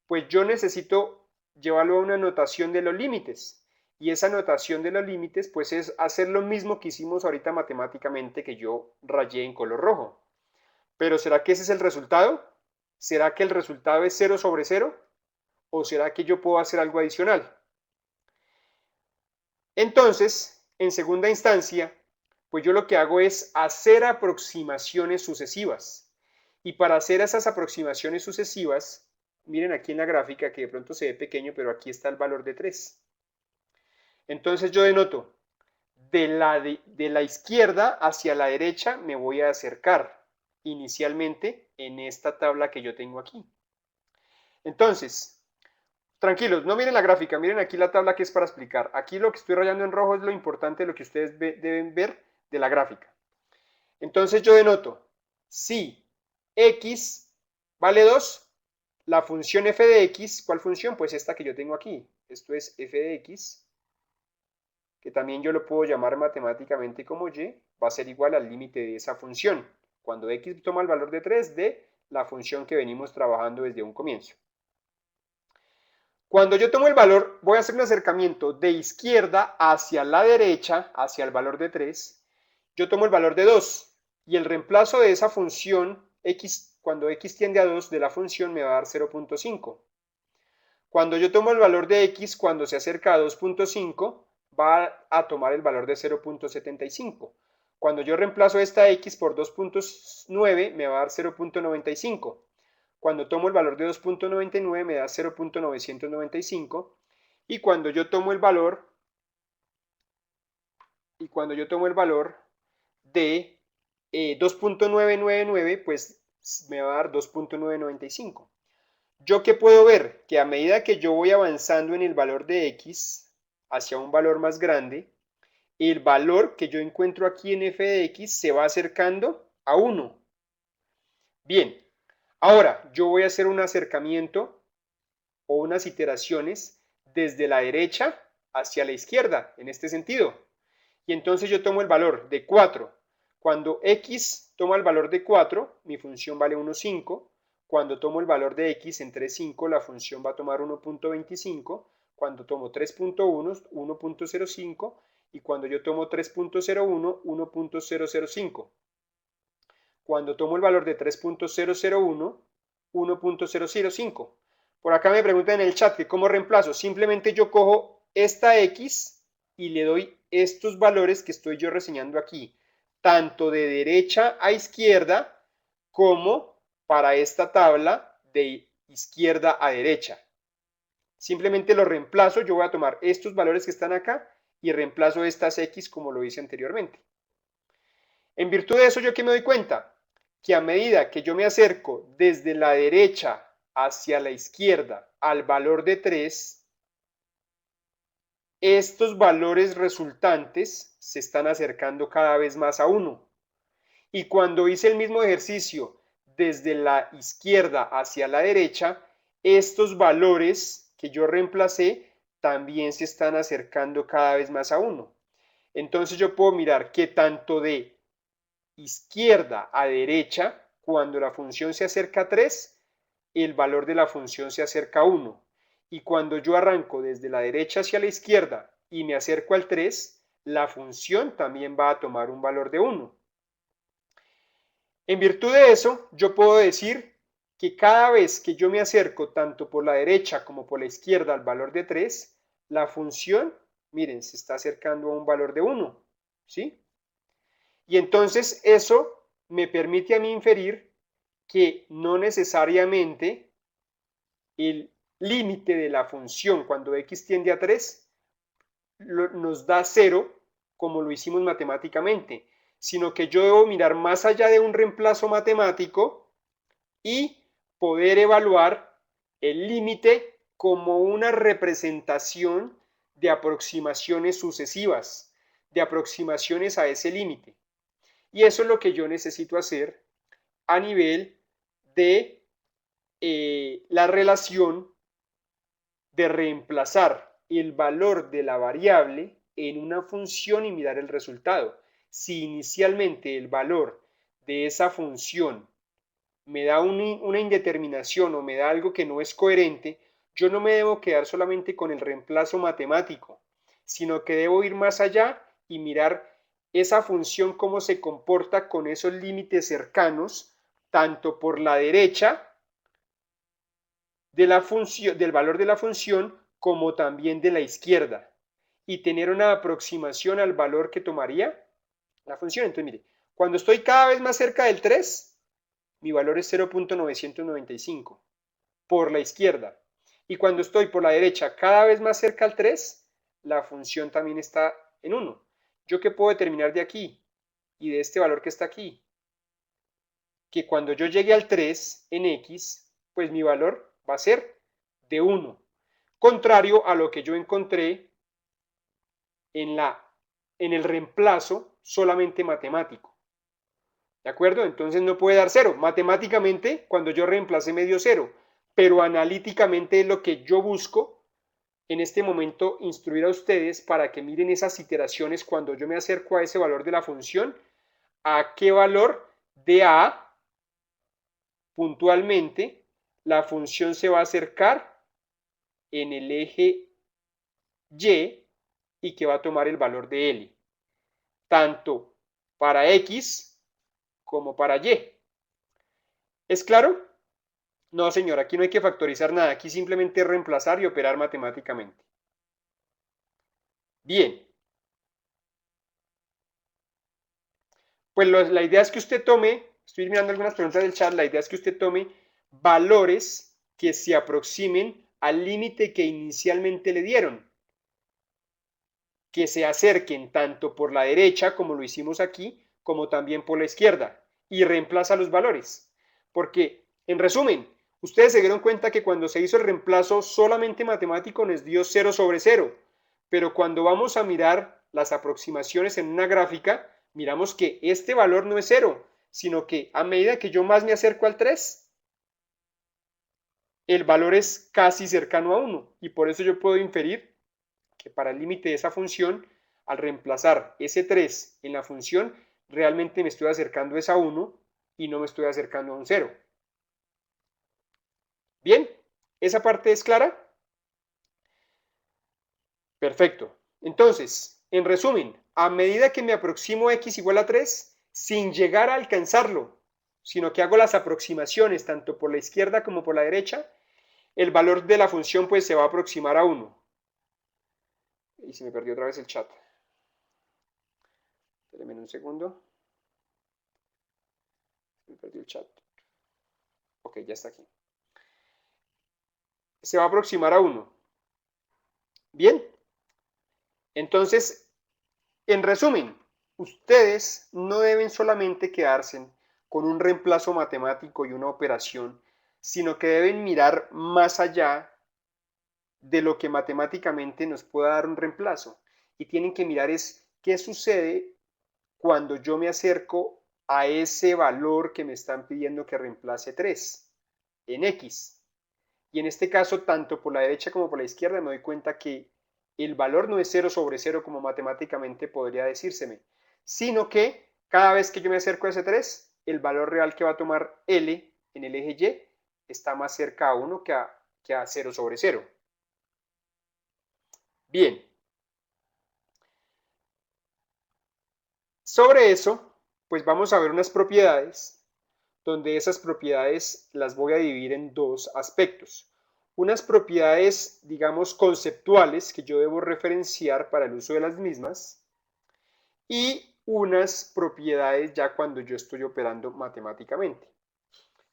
pues yo necesito llevarlo a una notación de los límites. Y esa notación de los límites pues es hacer lo mismo que hicimos ahorita matemáticamente, que yo rayé en color rojo. Pero ¿será que ese es el resultado? ¿Será que el resultado es 0 sobre 0? ¿O será que yo puedo hacer algo adicional? Entonces, en segunda instancia, pues yo lo que hago es hacer aproximaciones sucesivas. Y para hacer esas aproximaciones sucesivas, miren aquí en la gráfica que de pronto se ve pequeño, pero aquí está el valor de 3. Entonces yo denoto, de la izquierda hacia la derecha me voy a acercar inicialmente en esta tabla que yo tengo aquí. Entonces, tranquilos, no miren la gráfica, miren aquí la tabla que es para explicar. Aquí lo que estoy rayando en rojo es lo importante, lo que ustedes deben ver de la gráfica. Entonces yo denoto, si x vale 2, la función f de x, ¿cuál función? Pues esta que yo tengo aquí. Esto es f de x, que también yo lo puedo llamar matemáticamente como y, va a ser igual al límite de esa función. Cuando x toma el valor de 3 de la función que venimos trabajando desde un comienzo. Cuando yo tomo el valor, voy a hacer un acercamiento de izquierda hacia la derecha, hacia el valor de 3. Yo tomo el valor de 2 y el reemplazo de esa función x, cuando x tiende a 2 de la función, me va a dar 0.5. Cuando yo tomo el valor de x cuando se acerca a 2.5, va a tomar el valor de 0.75. Cuando yo reemplazo esta x por 2.9, me va a dar 0.95. Cuando tomo el valor de 2.99 me da 0.995 y cuando yo tomo el valor de 2.999 pues me va a dar 2.995. ¿Yo qué puedo ver? Que a medida que yo voy avanzando en el valor de x hacia un valor más grande, el valor que yo encuentro aquí en f de x se va acercando a 1. Bien, ahora yo voy a hacer un acercamiento o unas iteraciones desde la derecha hacia la izquierda, en este sentido. Y entonces yo tomo el valor de 4. Cuando x toma el valor de 4, mi función vale 1,5. Cuando tomo el valor de x en 3,5, la función va a tomar 1.25. Cuando tomo 3.1, 1.05. Y cuando yo tomo 3.01, 1.005. Cuando tomo el valor de 3.001, 1.005. Por acá me preguntan en el chat que cómo reemplazo. Simplemente yo cojo esta X y le doy estos valores que estoy yo reseñando aquí, tanto de derecha a izquierda como para esta tabla de izquierda a derecha. Simplemente lo reemplazo, yo voy a tomar estos valores que están acá y reemplazo estas X como lo hice anteriormente. En virtud de eso, ¿yo qué me doy cuenta? Que a medida que yo me acerco desde la derecha hacia la izquierda al valor de 3, estos valores resultantes se están acercando cada vez más a 1. Y cuando hice el mismo ejercicio desde la izquierda hacia la derecha, estos valores que yo reemplacé también se están acercando cada vez más a 1. Entonces yo puedo mirar que tanto de izquierda a derecha, cuando la función se acerca a 3, el valor de la función se acerca a 1. Y cuando yo arranco desde la derecha hacia la izquierda y me acerco al 3, la función también va a tomar un valor de 1. En virtud de eso, yo puedo decir que cada vez que yo me acerco tanto por la derecha como por la izquierda al valor de 3, la función, miren, se está acercando a un valor de 1, ¿sí? Y entonces eso me permite a mí inferir que no necesariamente el límite de la función cuando x tiende a 3 nos da 0 como lo hicimos matemáticamente, sino que yo debo mirar más allá de un reemplazo matemático y poder evaluar el límite como una representación de aproximaciones sucesivas, de aproximaciones a ese límite. Y eso es lo que yo necesito hacer a nivel de la relación de reemplazar el valor de la variable en una función y mirar el resultado. Si inicialmente el valor de esa función me da una indeterminación o me da algo que no es coherente, yo no me debo quedar solamente con el reemplazo matemático, sino que debo ir más allá y mirar esa función cómo se comporta con esos límites cercanos, tanto por la derecha de la función, del valor de la función como también de la izquierda y tener una aproximación al valor que tomaría la función. Entonces, mire, cuando estoy cada vez más cerca del 3, mi valor es 0.995 por la izquierda. Y cuando estoy por la derecha cada vez más cerca al 3, la función también está en 1. ¿Yo qué puedo determinar de aquí y de este valor que está aquí? Que cuando yo llegue al 3 en x, pues mi valor va a ser de 1. Contrario a lo que yo encontré en el reemplazo solamente matemático. ¿De acuerdo? Entonces no puede dar 0. Matemáticamente, cuando yo reemplacé me dio 0, pero analíticamente es lo que yo busco en este momento instruir a ustedes para que miren esas iteraciones cuando yo me acerco a ese valor de la función, a qué valor de A puntualmente la función se va a acercar en el eje Y y que va a tomar el valor de L, tanto para X como para Y. ¿Es claro? No, señor, aquí no hay que factorizar nada, aquí simplemente reemplazar y operar matemáticamente. Bien, pues la idea es que usted tome, estoy mirando algunas preguntas del chat, la idea es que usted tome valores que se aproximen al límite que inicialmente le dieron, que se acerquen tanto por la derecha, como lo hicimos aquí, como también por la izquierda, y reemplaza los valores. Porque, en resumen, ustedes se dieron cuenta que cuando se hizo el reemplazo solamente matemático nos dio 0 sobre 0, pero cuando vamos a mirar las aproximaciones en una gráfica, miramos que este valor no es 0, sino que a medida que yo más me acerco al 3, el valor es casi cercano a 1, y por eso yo puedo inferir que para el límite de esa función, al reemplazar ese 3 en la función, realmente me estoy acercando a 1 y no me estoy acercando a un 0. Bien, ¿esa parte es clara? Perfecto. Entonces, en resumen, a medida que me aproximo a x igual a 3, sin llegar a alcanzarlo, sino que hago las aproximaciones tanto por la izquierda como por la derecha, el valor de la función pues se va a aproximar a 1. Y se me perdió otra vez el chat. Espérenme un segundo. Se me perdió el chat. Ok, ya está aquí. Se va a aproximar a 1. Bien. Entonces, en resumen, ustedes no deben solamente quedarse con un reemplazo matemático y una operación, sino que deben mirar más allá de lo que matemáticamente nos pueda dar un reemplazo. Y tienen que mirar es qué sucede cuando yo me acerco a ese valor que me están pidiendo que reemplace 3 en X. Y en este caso, tanto por la derecha como por la izquierda, me doy cuenta que el valor no es 0/0 como matemáticamente podría decírseme, sino que cada vez que yo me acerco a ese 3, el valor real que va a tomar L en el eje Y está más cerca a 1 que a 0/0. Bien, sobre eso, pues vamos a ver unas propiedades, donde esas propiedades las voy a dividir en dos aspectos. Unas propiedades, digamos, conceptuales que yo debo referenciar para el uso de las mismas y unas propiedades ya cuando yo estoy operando matemáticamente.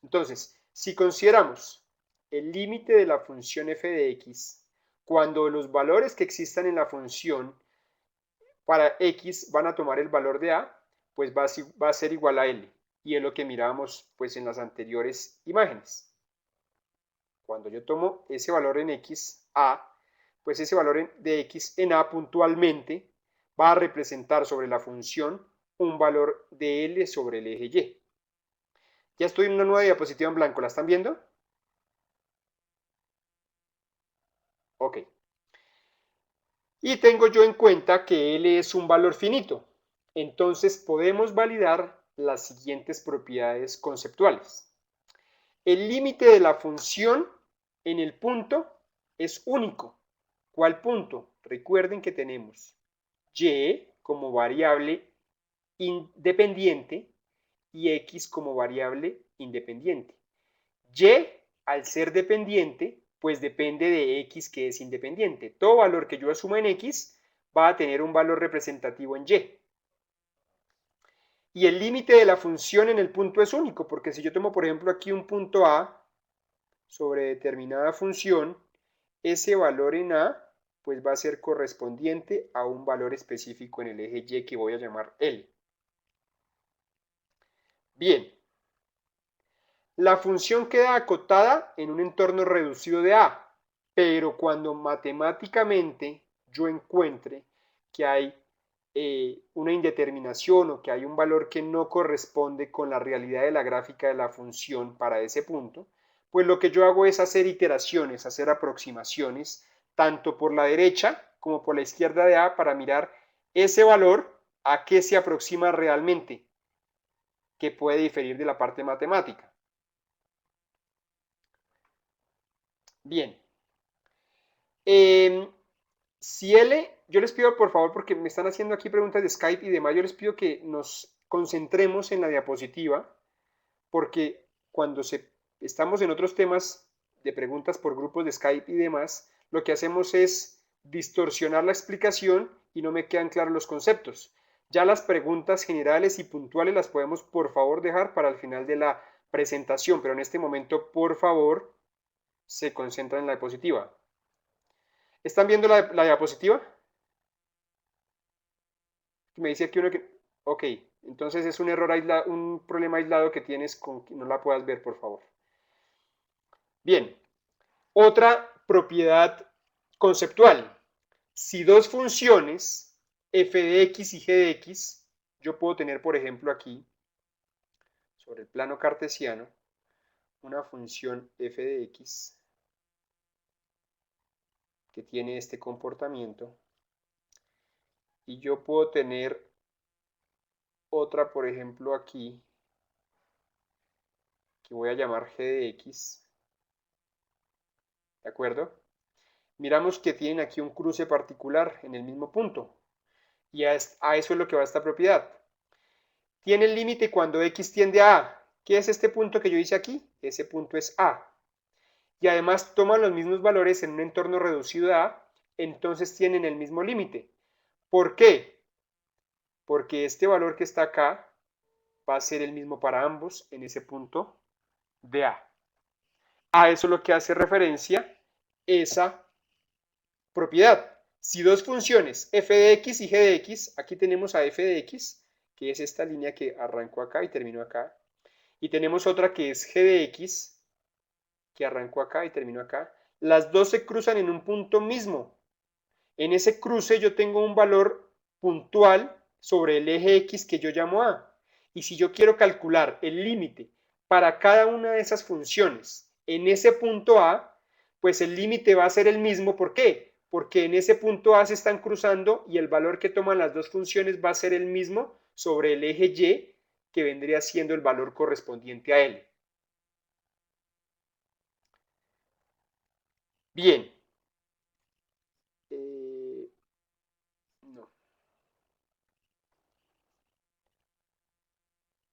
Entonces, si consideramos el límite de la función f de x, cuando los valores que existan en la función para x van a tomar el valor de a, pues va a ser igual a l. Y es lo que mirábamos pues en las anteriores imágenes. Cuando yo tomo ese valor en x, a, pues ese valor de x en a puntualmente va a representar sobre la función un valor de l sobre el eje y. Ya estoy en una nueva diapositiva en blanco, ¿la están viendo? Ok. Y tengo yo en cuenta que L es un valor finito. Entonces podemos validar las siguientes propiedades conceptuales. El límite de la función en el punto es único. ¿Cuál punto? Recuerden que tenemos y como variable independiente y x como variable independiente. Y, al ser dependiente, pues depende de x que es independiente. Todo valor que yo asuma en x va a tener un valor representativo en y. Y el límite de la función en el punto es único, porque si yo tomo, por ejemplo, aquí un punto a sobre determinada función, ese valor en a pues va a ser correspondiente a un valor específico en el eje y que voy a llamar L. Bien, la función queda acotada en un entorno reducido de A, pero cuando matemáticamente yo encuentre que hay una indeterminación o que hay un valor que no corresponde con la realidad de la gráfica de la función para ese punto, pues lo que yo hago es hacer iteraciones, hacer aproximaciones, tanto por la derecha como por la izquierda de A para mirar ese valor a qué se aproxima realmente, que puede diferir de la parte matemática. Bien. Si L, yo les pido por favor, porque me están haciendo aquí preguntas de Skype y demás, yo les pido que nos concentremos en la diapositiva, porque cuando estamos en otros temas de preguntas por grupos de Skype y demás, lo que hacemos es distorsionar la explicación y no me quedan claros los conceptos. Ya las preguntas generales y puntuales las podemos por favor dejar para el final de la presentación, pero en este momento por favor se concentran en la diapositiva. ¿Están viendo la diapositiva? Me dice aquí uno que... Ok, entonces es un error aislado, un problema aislado que tienes con que no la puedas ver, por favor. Bien, otra propiedad conceptual. Si dos funciones, f de x y g de x, yo puedo tener, por ejemplo, aquí, sobre el plano cartesiano, una función f de x que tiene este comportamiento, y yo puedo tener otra, por ejemplo, aquí, que voy a llamar g de x, ¿de acuerdo? Miramos que tienen aquí un cruce particular en el mismo punto. Y a eso es lo que va esta propiedad. Tiene el límite cuando x tiende a A. ¿Qué es este punto que yo hice aquí? Ese punto es A. y además toman los mismos valores en un entorno reducido a A, entonces tienen el mismo límite. ¿Por qué? Porque este valor que está acá va a ser el mismo para ambos en ese punto de A. A eso es lo que hace referencia esa propiedad. Si dos funciones f de x y g de x, aquí tenemos a f de x, que es esta línea que arrancó acá y terminó acá, y tenemos otra que es g de x, que arrancó acá y terminó acá, las dos se cruzan en un punto mismo. En ese cruce yo tengo un valor puntual sobre el eje x que yo llamo a. Y si yo quiero calcular el límite para cada una de esas funciones en ese punto a, pues el límite va a ser el mismo. ¿Por qué? Porque en ese punto a se están cruzando y el valor que toman las dos funciones va a ser el mismo sobre el eje y, que vendría siendo el valor correspondiente a L. Bien. No.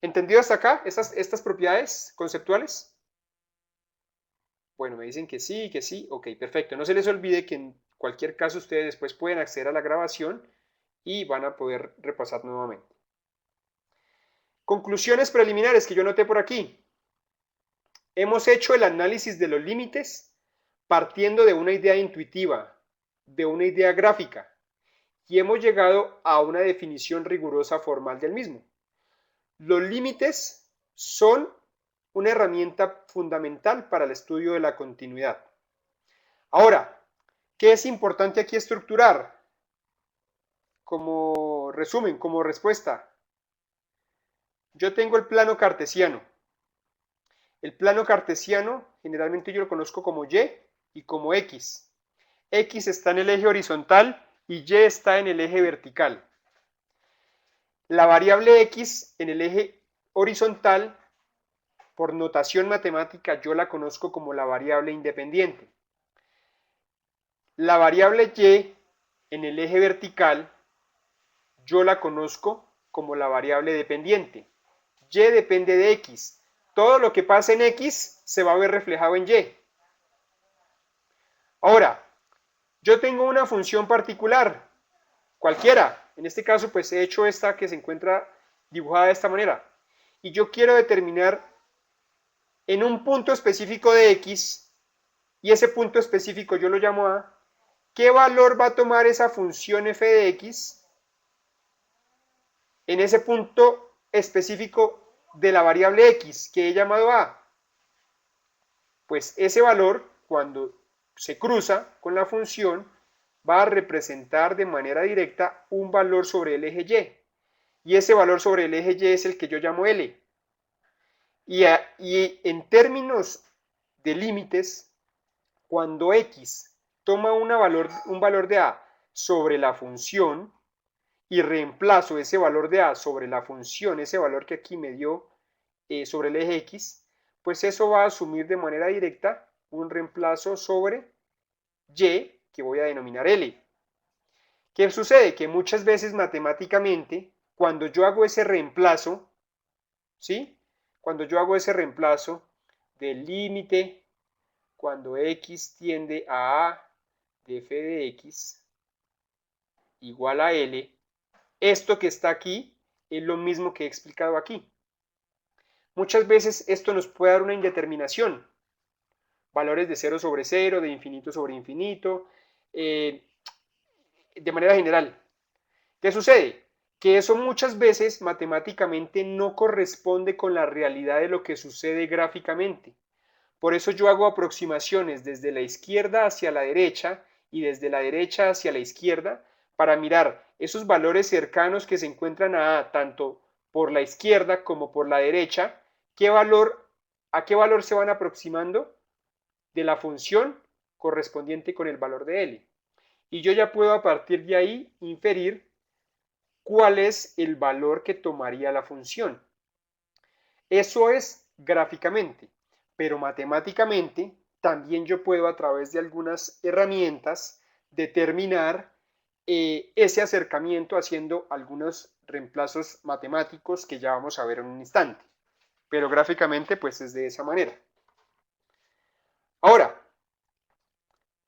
¿Entendido hasta acá estas propiedades conceptuales? Bueno, me dicen que sí, ok, perfecto. No se les olvide que en cualquier caso ustedes después pueden acceder a la grabación y van a poder repasar nuevamente. Conclusiones preliminares que yo noté por aquí. Hemos hecho el análisis de los límites partiendo de una idea intuitiva, de una idea gráfica, y hemos llegado a una definición rigurosa formal del mismo. Los límites son una herramienta fundamental para el estudio de la continuidad. Ahora, ¿qué es importante aquí estructurar? Como resumen, como respuesta. Yo tengo el plano cartesiano. El plano cartesiano generalmente yo lo conozco como y como x. X está en el eje horizontal y y está en el eje vertical. La variable x en el eje horizontal, por notación matemática, yo la conozco como la variable independiente. La variable y en el eje vertical, yo la conozco como la variable dependiente. Y depende de x. Todo lo que pasa en x se va a ver reflejado en y. Ahora, yo tengo una función particular, cualquiera. En este caso, pues he hecho esta que se encuentra dibujada de esta manera. Y yo quiero determinar en un punto específico de x, y ese punto específico yo lo llamo a, ¿qué valor va a tomar esa función f de x en ese punto específico de la variable x que he llamado a? Pues ese valor, cuando se cruza con la función, va a representar de manera directa un valor sobre el eje y ese valor sobre el eje y es el que yo llamo L. Y en términos de límites, cuando x toma un valor de a sobre la función y reemplazo ese valor de a sobre la función, ese valor que aquí me dio sobre el eje x, pues eso va a asumir de manera directa un reemplazo sobre y que voy a denominar L. ¿Qué sucede? Que muchas veces matemáticamente, cuando yo hago ese reemplazo, ¿sí? Cuando yo hago ese reemplazo del límite, cuando x tiende a de f de x igual a L, esto que está aquí es lo mismo que he explicado aquí. Muchas veces esto nos puede dar una indeterminación, valores de 0 sobre 0, de infinito sobre infinito, de manera general. ¿Qué sucede? Que eso muchas veces matemáticamente no corresponde con la realidad de lo que sucede gráficamente. Por eso yo hago aproximaciones desde la izquierda hacia la derecha y desde la derecha hacia la izquierda para mirar esos valores cercanos que se encuentran a tanto por la izquierda como por la derecha, a qué valor se van aproximando de la función correspondiente con el valor de L. Y yo ya puedo a partir de ahí inferir cuál es el valor que tomaría la función. Eso es gráficamente, pero matemáticamente también yo puedo a través de algunas herramientas determinar ese acercamiento haciendo algunos reemplazos matemáticos que ya vamos a ver en un instante. Pero gráficamente pues es de esa manera. Ahora,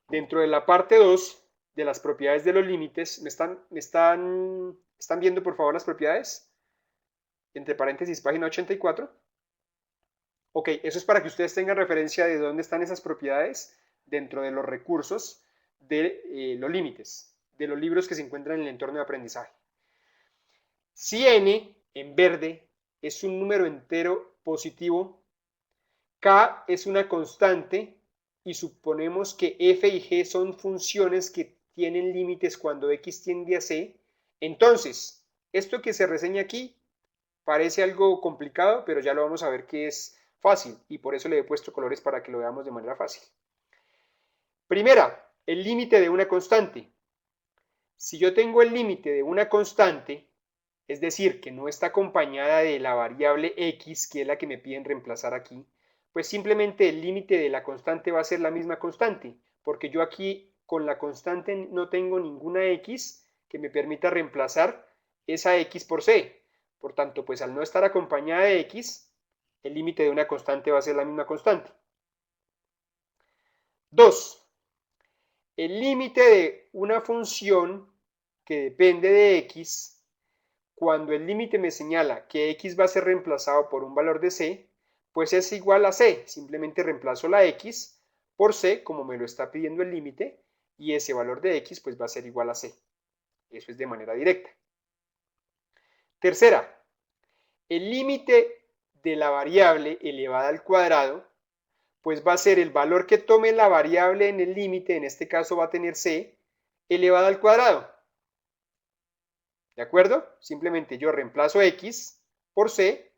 Dentro de la parte 2 de las propiedades de los límites, ¿están viendo por favor las propiedades? Entre paréntesis, página 84. Ok, eso es para que ustedes tengan referencia de dónde están esas propiedades dentro de los recursos de los límites, de los libros que se encuentran en el entorno de aprendizaje. Si n en verde es un número entero positivo, k es una constante y suponemos que f y g son funciones que tienen límites cuando x tiende a c, entonces esto que se reseña aquí parece algo complicado, pero ya lo vamos a ver que es fácil y por eso le he puesto colores para que lo veamos de manera fácil. Primera, el límite de una constante. Si yo tengo el límite de una constante, es decir, que no está acompañada de la variable x, que es la que me piden reemplazar aquí, pues simplemente el límite de la constante va a ser la misma constante, porque yo aquí con la constante no tengo ninguna x que me permita reemplazar esa x por c. Por tanto, pues al no estar acompañada de x, el límite de una constante va a ser la misma constante. 2. El límite de una función que depende de x, cuando el límite me señala que x va a ser reemplazado por un valor de c, pues es igual a c. Simplemente reemplazo la x por c, como me lo está pidiendo el límite, y ese valor de x pues va a ser igual a c. Eso es de manera directa. Tercera, el límite de la variable elevada al cuadrado, pues va a ser el valor que tome la variable en el límite, en este caso va a tener c, elevada al cuadrado. ¿De acuerdo? Simplemente yo reemplazo x por c,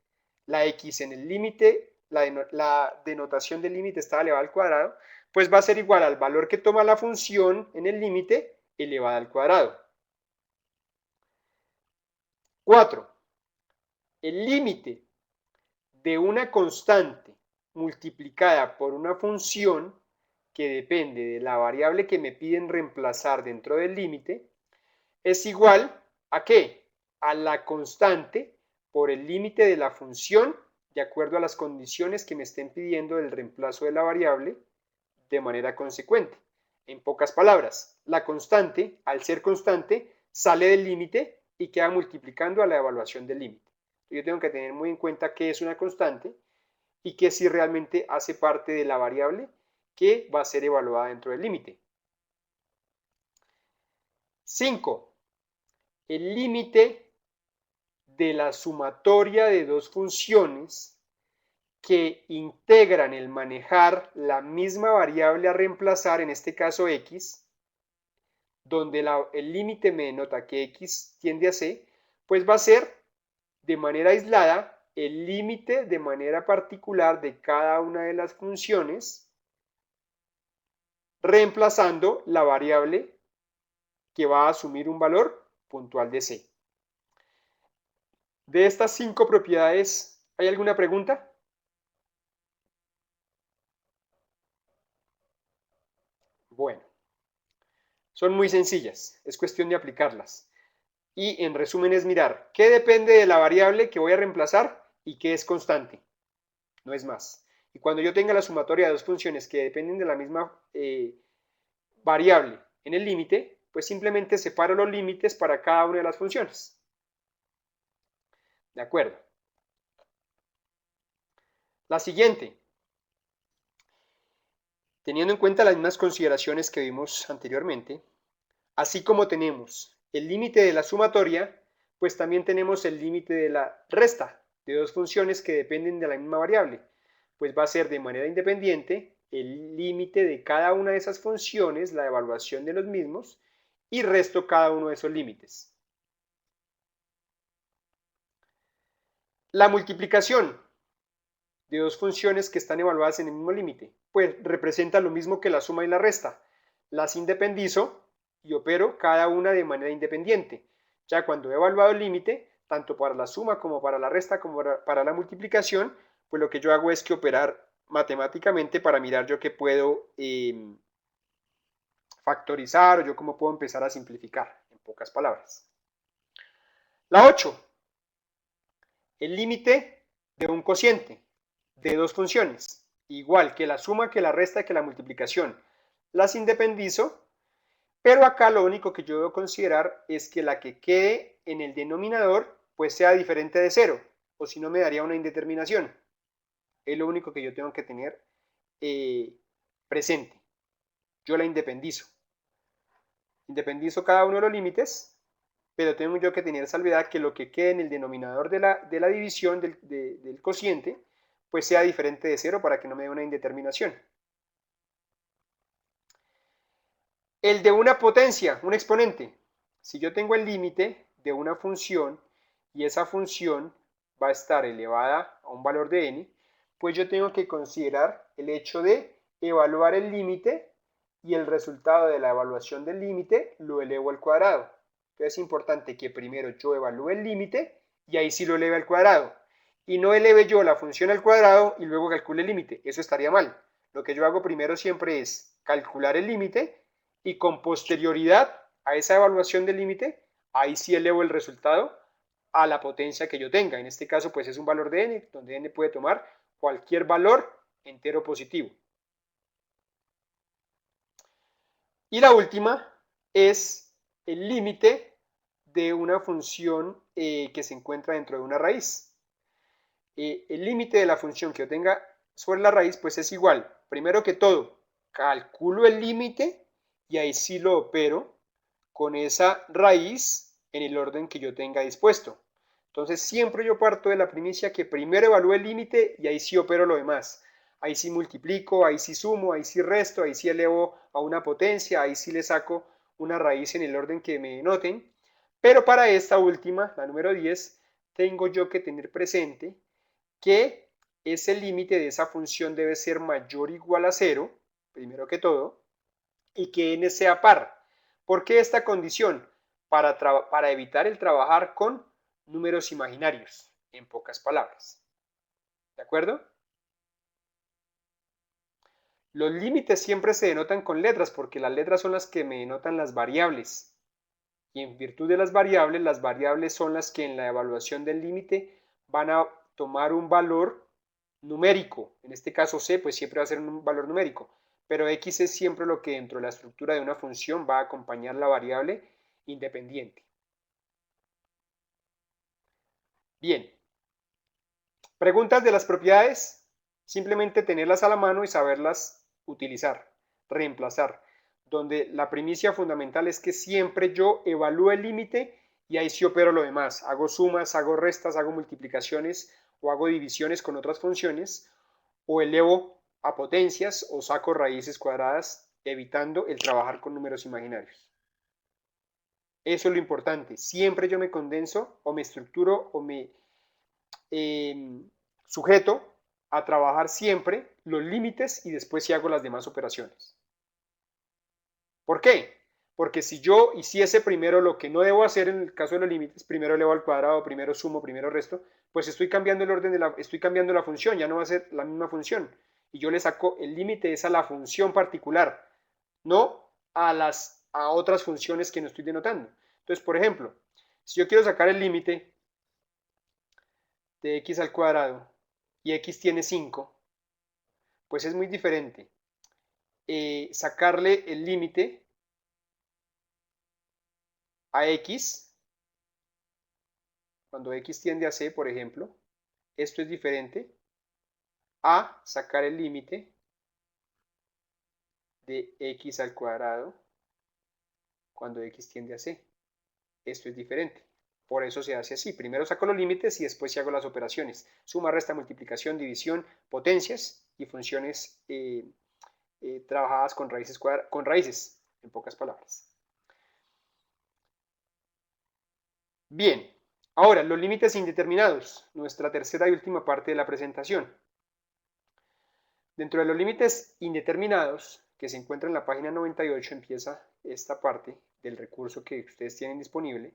la x en el límite, la denotación del límite está elevada al cuadrado, pues va a ser igual al valor que toma la función en el límite elevada al cuadrado. 4. El límite de una constante multiplicada por una función que depende de la variable que me piden reemplazar dentro del límite es igual a ¿qué? A la constante por el límite de la función de acuerdo a las condiciones que me estén pidiendo del reemplazo de la variable de manera consecuente. En pocas palabras, la constante, al ser constante, sale del límite y queda multiplicando a la evaluación del límite. Yo tengo que tener muy en cuenta qué es una constante y que si realmente hace parte de la variable que va a ser evaluada dentro del límite. 5. El límite de la sumatoria de dos funciones que integran el manejar la misma variable a reemplazar, en este caso x, donde el límite me denota que x tiende a c, pues va a ser de manera aislada el límite de manera particular de cada una de las funciones, reemplazando la variable que va a asumir un valor puntual de c. De estas 5 propiedades, ¿hay alguna pregunta? Bueno, son muy sencillas, es cuestión de aplicarlas. Y en resumen es mirar qué depende de la variable que voy a reemplazar y qué es constante, no es más. Y cuando yo tenga la sumatoria de dos funciones que dependen de la misma variable en el límite, pues simplemente separo los límites para cada una de las funciones. ¿De acuerdo? La siguiente. Teniendo en cuenta las mismas consideraciones que vimos anteriormente, así como tenemos el límite de la sumatoria, pues también tenemos el límite de la resta de dos funciones que dependen de la misma variable. Pues va a ser de manera independiente el límite de cada una de esas funciones, la evaluación de los mismos, y resto cada uno de esos límites. La multiplicación de dos funciones que están evaluadas en el mismo límite, pues representa lo mismo que la suma y la resta. Las independizo y opero cada una de manera independiente. Ya cuando he evaluado el límite, tanto para la suma como para la resta como para la multiplicación, pues lo que yo hago es que operar matemáticamente para mirar yo qué puedo factorizar o yo cómo puedo empezar a simplificar, en pocas palabras. La 8. El límite de un cociente de dos funciones, igual que la suma, que la resta, que la multiplicación. las independizo, pero acá lo único que yo debo considerar es que la que quede en el denominador pues sea diferente de 0, o si no me daría una indeterminación. Es lo único que yo tengo que tener presente. Yo la independizo. Independizo cada uno de los límites, pero tengo yo que tener salvedad que lo que quede en el denominador de la división del cociente, pues sea diferente de 0 para que no me dé una indeterminación. El de una potencia, un exponente. Si yo tengo el límite de una función y esa función va a estar elevada a un valor de n, pues yo tengo que considerar el hecho de evaluar el límite y el resultado de la evaluación del límite lo elevo al cuadrado. Entonces es importante que primero yo evalúe el límite y ahí sí lo eleve al cuadrado. Y no eleve yo la función al cuadrado y luego calcule el límite. Eso estaría mal. Lo que yo hago primero siempre es calcular el límite y con posterioridad a esa evaluación del límite, ahí sí elevo el resultado a la potencia que yo tenga. En este caso, pues es un valor de n, donde n puede tomar cualquier valor entero positivo. Y la última es el límite de una función que se encuentra dentro de una raíz. El límite de la función que yo tenga sobre la raíz, pues es igual. Primero que todo, calculo el límite y ahí sí lo opero con esa raíz en el orden que yo tenga dispuesto. Entonces siempre yo parto de la primicia que primero evalúo el límite y ahí sí opero lo demás. Ahí sí multiplico, ahí sí sumo, ahí sí resto, ahí sí elevo a una potencia, ahí sí le saco una raíz en el orden que me noten. Pero para esta última, la número 10, tengo yo que tener presente que ese límite de esa función debe ser mayor o igual a 0, primero que todo, y que n sea par. ¿Por qué esta condición? Para evitar el trabajar con números imaginarios, en pocas palabras. ¿De acuerdo? Los límites siempre se denotan con letras porque las letras son las que me denotan las variables. Y en virtud de las variables son las que en la evaluación del límite van a tomar un valor numérico. En este caso c, pues siempre va a ser un valor numérico. Pero x es siempre lo que dentro de la estructura de una función va a acompañar la variable independiente. Bien. Preguntas de las propiedades, simplemente tenerlas a la mano y saberlas utilizar, reemplazar. Donde la primicia fundamental es que siempre yo evalúo el límite y ahí sí opero lo demás. Hago sumas, hago restas, hago multiplicaciones o hago divisiones con otras funciones o elevo a potencias o saco raíces cuadradas evitando el trabajar con números imaginarios. Eso es lo importante. Siempre yo me condenso o me estructuro o me sujeto a trabajar siempre los límites y después si hago las demás operaciones. ¿Por qué? Porque si yo hiciese primero lo que no debo hacer en el caso de los límites, primero elevo al cuadrado, primero sumo, primero resto, pues estoy cambiando el orden estoy cambiando la función, ya no va a ser la misma función. Y yo le saco el límite es a la función particular, no a otras funciones que no estoy denotando. Entonces, por ejemplo, si yo quiero sacar el límite de x al cuadrado y x tiene 5, pues es muy diferente sacarle el límite a x, cuando x tiende a c, por ejemplo, esto es diferente a sacar el límite de x al cuadrado cuando x tiende a c. Esto es diferente. Por eso se hace así. Primero saco los límites y después se hago las operaciones. Suma, resta, multiplicación, división, potencias y funciones trabajadas con raíces, en pocas palabras. Bien, ahora los límites indeterminados, nuestra tercera y última parte de la presentación. Dentro de los límites indeterminados, que se encuentra en la página 98, empieza esta parte del recurso que ustedes tienen disponible,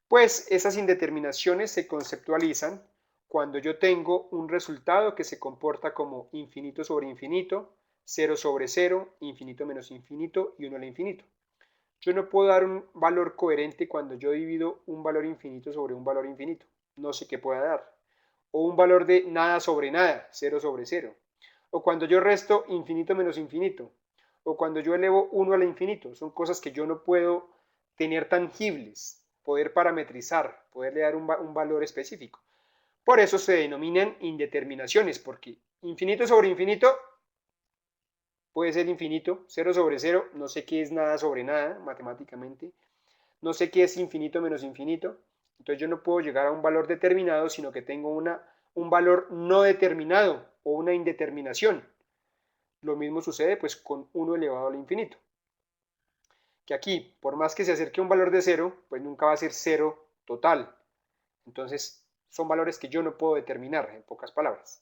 pues esas indeterminaciones se conceptualizan cuando yo tengo un resultado que se comporta como infinito sobre infinito, 0 sobre 0, infinito menos infinito y 1 al infinito. Yo no puedo dar un valor coherente cuando yo divido un valor infinito sobre un valor infinito. No sé qué pueda dar. O un valor de nada sobre nada, 0 sobre 0. O cuando yo resto infinito menos infinito. o cuando yo elevo 1 al infinito. Son cosas que yo no puedo tener tangibles, poder parametrizar, poderle dar un valor específico. Por eso se denominan indeterminaciones, porque infinito sobre infinito puede ser infinito, 0 sobre 0, no sé qué es nada sobre nada matemáticamente, no sé qué es infinito menos infinito, entonces yo no puedo llegar a un valor determinado, sino que tengo un valor no determinado o una indeterminación. Lo mismo sucede pues con 1 elevado al infinito, que aquí, por más que se acerque a un valor de 0, pues nunca va a ser 0 total. Entonces son valores que yo no puedo determinar, en pocas palabras.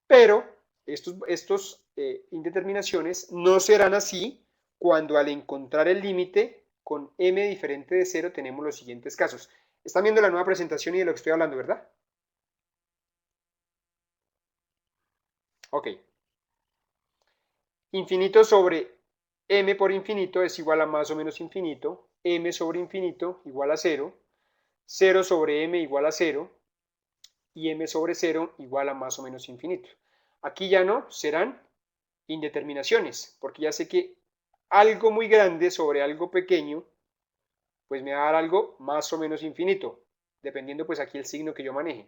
Pero estos indeterminaciones no serán así cuando al encontrar el límite con m diferente de 0 tenemos los siguientes casos. Están viendo la nueva presentación y de lo que estoy hablando, ¿verdad? Ok. Infinito sobre m por infinito es igual a más o menos infinito. M sobre infinito igual a 0. 0 sobre m igual a 0. Y m sobre 0 igual a más o menos infinito. Aquí ya no serán indeterminaciones, porque ya sé que algo muy grande sobre algo pequeño, pues me va a dar algo más o menos infinito, dependiendo pues aquí el signo que yo maneje.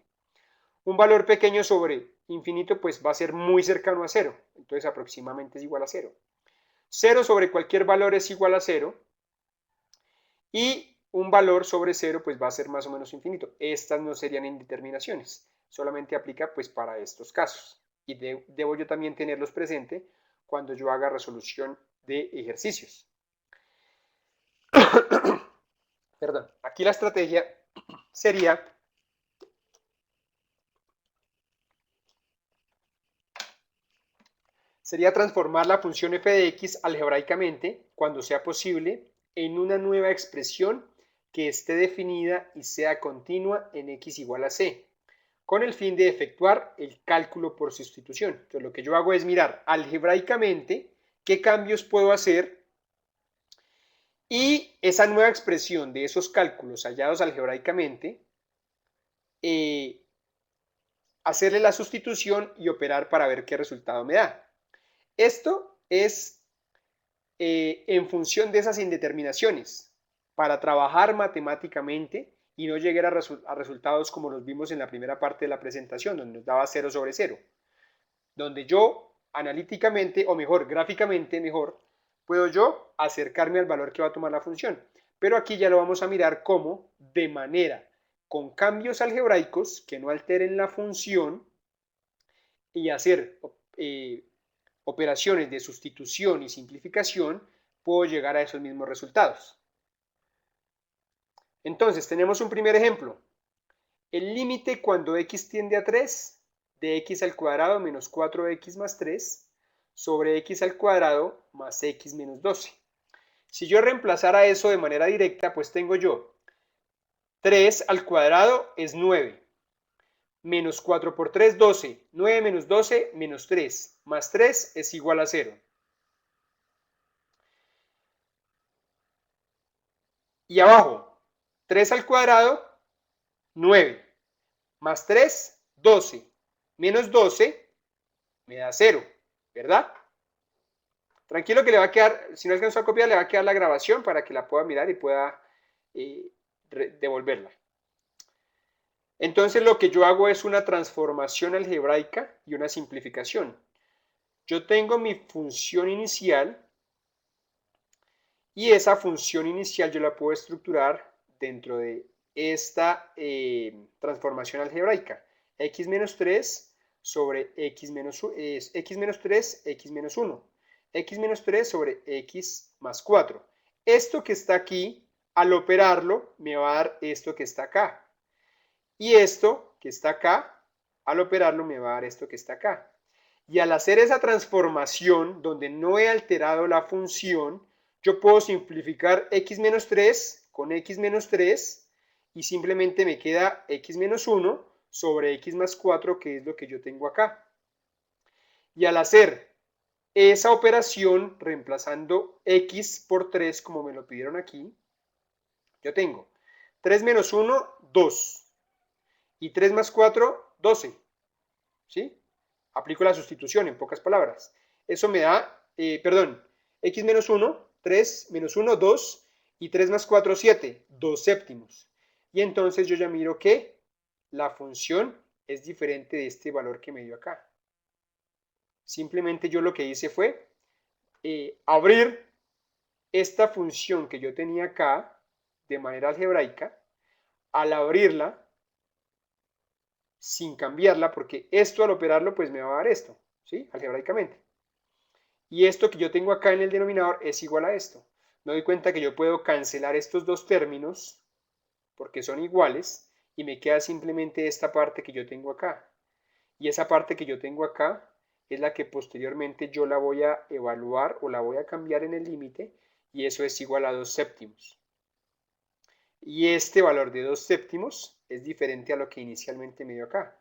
Un valor pequeño sobre infinito pues va a ser muy cercano a 0, entonces aproximadamente es igual a 0. 0 sobre cualquier valor es igual a 0 y un valor sobre 0 pues va a ser más o menos infinito. Estas no serían indeterminaciones, solamente aplica pues para estos casos. Y debo yo también tenerlos presente cuando yo haga resolución de ejercicios. Perdón, aquí la estrategia sería transformar la función f de x algebraicamente, cuando sea posible, en una nueva expresión que esté definida y sea continua en x igual a c, con el fin de efectuar el cálculo por sustitución. Entonces lo que yo hago es mirar algebraicamente qué cambios puedo hacer y esa nueva expresión de esos cálculos hallados algebraicamente, hacerle la sustitución y operar para ver qué resultado me da. Esto es en función de esas indeterminaciones, para trabajar matemáticamente y no llegar a resultados como los vimos en la primera parte de la presentación, donde nos daba 0 sobre 0, donde yo analíticamente, o mejor, gráficamente mejor, puedo yo acercarme al valor que va a tomar la función. Pero aquí ya lo vamos a mirar como de manera con cambios algebraicos que no alteren la función y hacer operaciones de sustitución y simplificación, puedo llegar a esos mismos resultados. Entonces, tenemos un primer ejemplo. El límite cuando x tiende a 3 de x al cuadrado menos 4x más 3 sobre x al cuadrado más x menos 12. Si yo reemplazara eso de manera directa, pues tengo yo 3 al cuadrado es 9. Menos 4 por 3, 12. 9 menos 12, menos 3. Más 3 es igual a 0. Y abajo, 3 al cuadrado, 9. Más 3, 12. Menos 12 me da 0, ¿verdad? Tranquilo que le va a quedar, si no alcanzó a copiar, le va a quedar la grabación para que la pueda mirar y pueda devolverla. Entonces lo que yo hago es una transformación algebraica y una simplificación. Yo tengo mi función inicial y esa función inicial yo la puedo estructurar dentro de esta transformación algebraica. X menos 3 sobre x menos 3, x menos 1. X menos 3 sobre x más 4. Esto que está aquí, al operarlo, me va a dar esto que está acá. Y esto que está acá, al operarlo, me va a dar esto que está acá. Y al hacer esa transformación, donde no he alterado la función, yo puedo simplificar x menos 3 con x menos 3 y simplemente me queda x menos 1 sobre x más 4, que es lo que yo tengo acá. Y al hacer esa operación, reemplazando x por 3, como me lo pidieron aquí, yo tengo 3 menos 1, 2. Y 3 más 4, 12. ¿Sí? Aplico la sustitución, en pocas palabras. Eso me da perdón, x menos 1, 3, menos 1, 2, y 3 más 4, 7, 2 séptimos. Y entonces yo ya miro que la función es diferente de este valor que me dio acá. Simplemente yo lo que hice fue abrir esta función que yo tenía acá de manera algebraica. Al abrirla, sin cambiarla, porque esto al operarlo pues me va a dar esto, ¿sí? Algebraicamente. Y esto que yo tengo acá en el denominador es igual a esto. Me doy cuenta que yo puedo cancelar estos dos términos porque son iguales y me queda simplemente esta parte que yo tengo acá. Y esa parte que yo tengo acá es la que posteriormente yo la voy a evaluar o la voy a cambiar en el límite y eso es igual a 2 séptimos. Y este valor de 2 séptimos es diferente a lo que inicialmente me dio acá.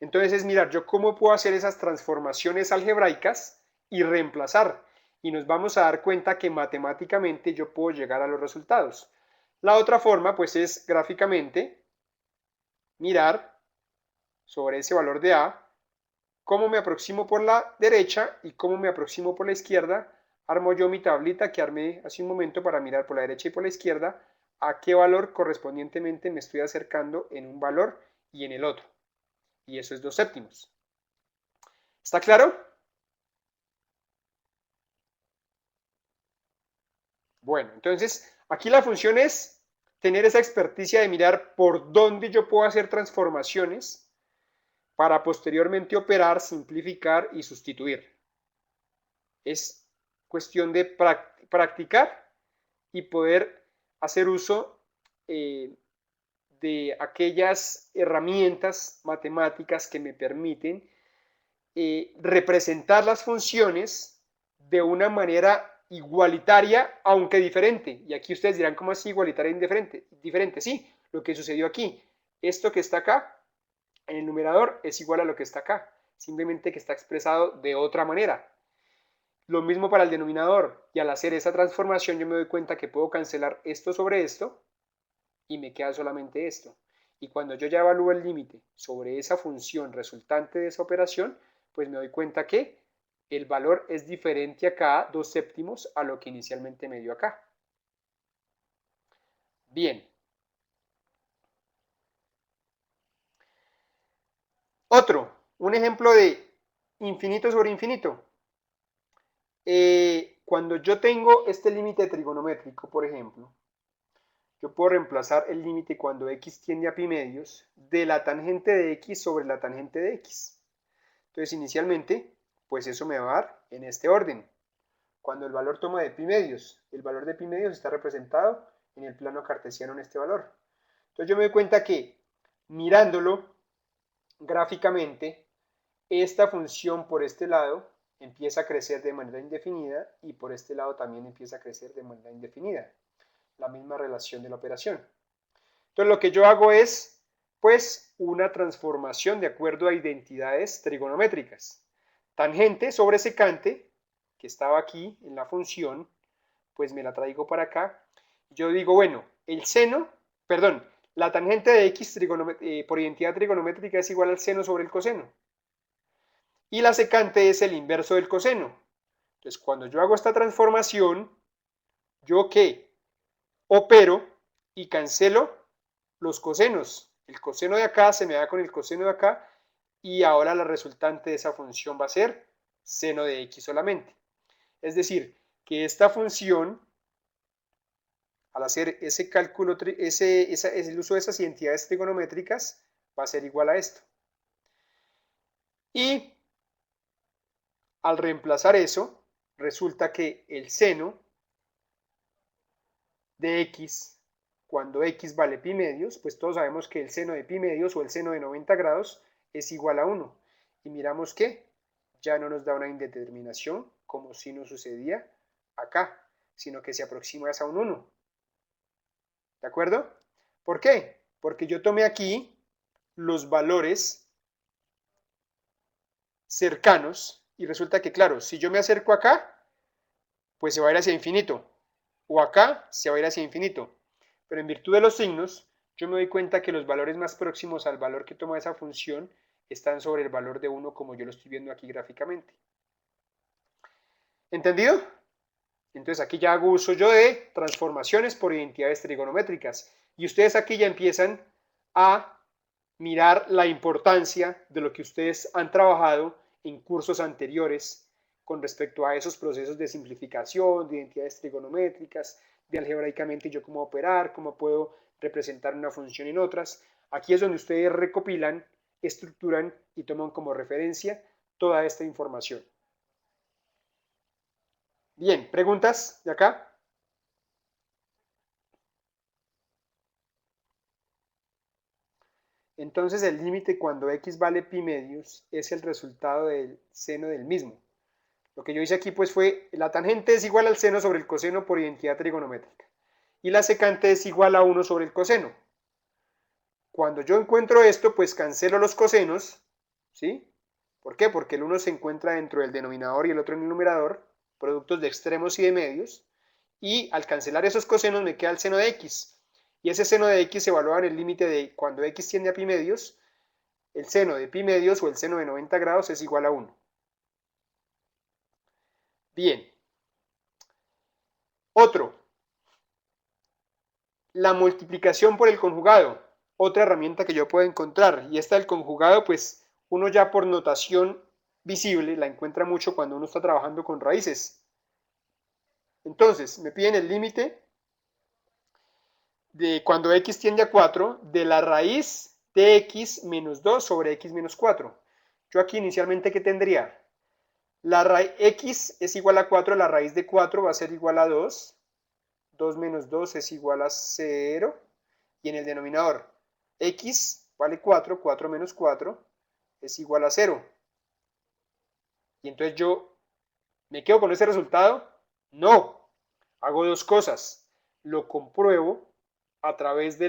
Entonces es mirar yo cómo puedo hacer esas transformaciones algebraicas y reemplazar. Y nos vamos a dar cuenta que matemáticamente yo puedo llegar a los resultados. La otra forma pues es gráficamente mirar sobre ese valor de A cómo me aproximo por la derecha y cómo me aproximo por la izquierda. Armo yo mi tablita que armé hace un momento para mirar por la derecha y por la izquierda a qué valor correspondientemente me estoy acercando en un valor y en el otro. Y eso es 2 séptimos. ¿Está claro? Bueno, entonces aquí la función es tener esa experticia de mirar por dónde yo puedo hacer transformaciones para posteriormente operar, simplificar y sustituir. Es cuestión de practicar y poder hacer uso de aquellas herramientas matemáticas que me permiten representar las funciones de una manera igualitaria, aunque diferente. Y aquí ustedes dirán, ¿cómo así igualitaria e indiferente? Diferente, sí, lo que sucedió aquí. Esto que está acá, en el numerador, es igual a lo que está acá, simplemente que está expresado de otra manera. Lo mismo para el denominador, y al hacer esa transformación yo me doy cuenta que puedo cancelar esto sobre esto, y me queda solamente esto. Y cuando yo ya evalúo el límite sobre esa función resultante de esa operación, pues me doy cuenta que el valor es diferente acá, 2 séptimos, a lo que inicialmente me dio acá. Bien. Otro, un ejemplo de infinito sobre infinito. Cuando yo tengo este límite trigonométrico, por ejemplo, yo puedo reemplazar el límite cuando x tiende a pi medios de la tangente de x sobre la tangente de x. Entonces, inicialmente, pues eso me va a dar en este orden. Cuando el valor toma de pi medios, el valor de pi medios está representado en el plano cartesiano en este valor. Entonces yo me doy cuenta que mirándolo gráficamente, esta función por este lado empieza a crecer de manera indefinida y por este lado también empieza a crecer de manera indefinida. La misma relación de la operación. Entonces lo que yo hago es, pues, una transformación de acuerdo a identidades trigonométricas. Tangente sobre secante, que estaba aquí en la función, pues me la traigo para acá. Yo digo, bueno, el seno, perdón, la tangente de x por identidad trigonométrica es igual al seno sobre el coseno. Y la secante es el inverso del coseno. Entonces, cuando yo hago esta transformación, ¿yo qué? Opero y cancelo los cosenos. El coseno de acá se me da con el coseno de acá y ahora la resultante de esa función va a ser seno de x solamente. Es decir, que esta función, al hacer ese cálculo, el uso de esas identidades trigonométricas, va a ser igual a esto. Y al reemplazar eso, resulta que el seno de x, cuando x vale pi medios, pues todos sabemos que el seno de pi medios o el seno de 90 grados es igual a 1. Y miramos que ya no nos da una indeterminación como si nos sucedía acá, sino que se aproxima a un 1. ¿De acuerdo? ¿Por qué? Porque yo tomé aquí los valores cercanos y resulta que, claro, si yo me acerco acá, pues se va a ir hacia infinito. O acá se va a ir hacia infinito. Pero en virtud de los signos, yo me doy cuenta que los valores más próximos al valor que toma esa función están sobre el valor de 1 como yo lo estoy viendo aquí gráficamente. ¿Entendido? Entonces aquí ya hago uso yo de transformaciones por identidades trigonométricas. Y ustedes aquí ya empiezan a mirar la importancia de lo que ustedes han trabajado en cursos anteriores con respecto a esos procesos de simplificación, de identidades trigonométricas, de algebraicamente yo cómo operar, cómo puedo representar una función en otras. Aquí es donde ustedes recopilan, estructuran y toman como referencia toda esta información. Bien, ¿preguntas de acá? Entonces el límite cuando x vale pi medios es el resultado del seno del mismo. Lo que yo hice aquí pues fue la tangente es igual al seno sobre el coseno por identidad trigonométrica y la secante es igual a 1 sobre el coseno. Cuando yo encuentro esto pues cancelo los cosenos, ¿sí? ¿Por qué? Porque el uno se encuentra dentro del denominador y el otro en el numerador, productos de extremos y de medios, y al cancelar esos cosenos me queda el seno de x, y ese seno de x se evalúa en el límite de cuando x tiende a pi medios, el seno de pi medios o el seno de 90 grados es igual a 1. Bien. Otro, la multiplicación por el conjugado, otra herramienta que yo puedo encontrar, y esta del conjugado, pues uno ya por notación visible la encuentra mucho cuando uno está trabajando con raíces. Entonces, me piden el límite de cuando x tiende a 4 de la raíz de x menos 2 sobre x menos 4. Yo aquí inicialmente, ¿qué tendría? La raíz x es igual a 4, la raíz de 4 va a ser igual a 2. 2 menos 2 es igual a 0. Y en el denominador, x vale 4, 4 menos 4 es igual a 0. Y entonces yo, ¿me quedo con ese resultado? No. Hago dos cosas. Lo compruebo a través de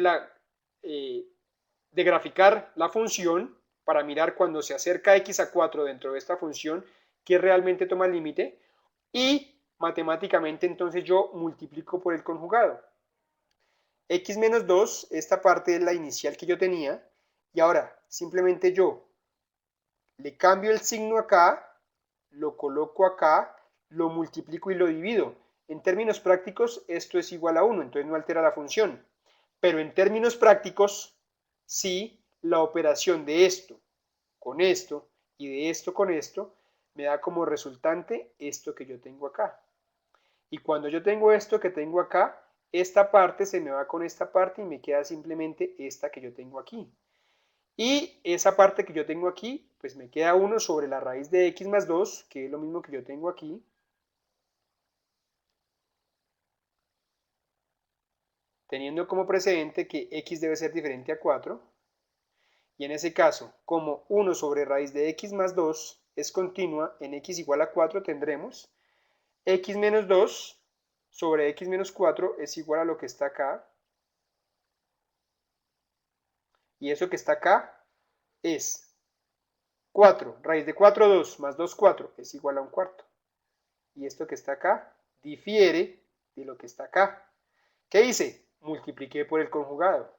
graficar la función para mirar cuando se acerca x a 4 dentro de esta función que realmente toma el límite y matemáticamente entonces yo multiplico por el conjugado. X menos 2, esta parte es la inicial que yo tenía, y ahora simplemente yo le cambio el signo acá, lo coloco acá, lo multiplico y lo divido. En términos prácticos esto es igual a 1, entonces no altera la función. Pero en términos prácticos, sí, la operación de esto con esto y de esto con esto me da como resultante esto que yo tengo acá. Y cuando yo tengo esto que tengo acá, esta parte se me va con esta parte y me queda simplemente esta que yo tengo aquí. Y esa parte que yo tengo aquí, pues me queda 1 sobre la raíz de x más 2, que es lo mismo que yo tengo aquí. Teniendo como precedente que x debe ser diferente a 4. Y en ese caso, como 1 sobre raíz de x más 2 es continua en x igual a 4, tendremos x menos 2 sobre x menos 4 es igual a lo que está acá. Y eso que está acá es 4, raíz de 4, 2, más 2, 4, es igual a un cuarto. Y esto que está acá difiere de lo que está acá. ¿Qué hice? Multipliqué por el conjugado.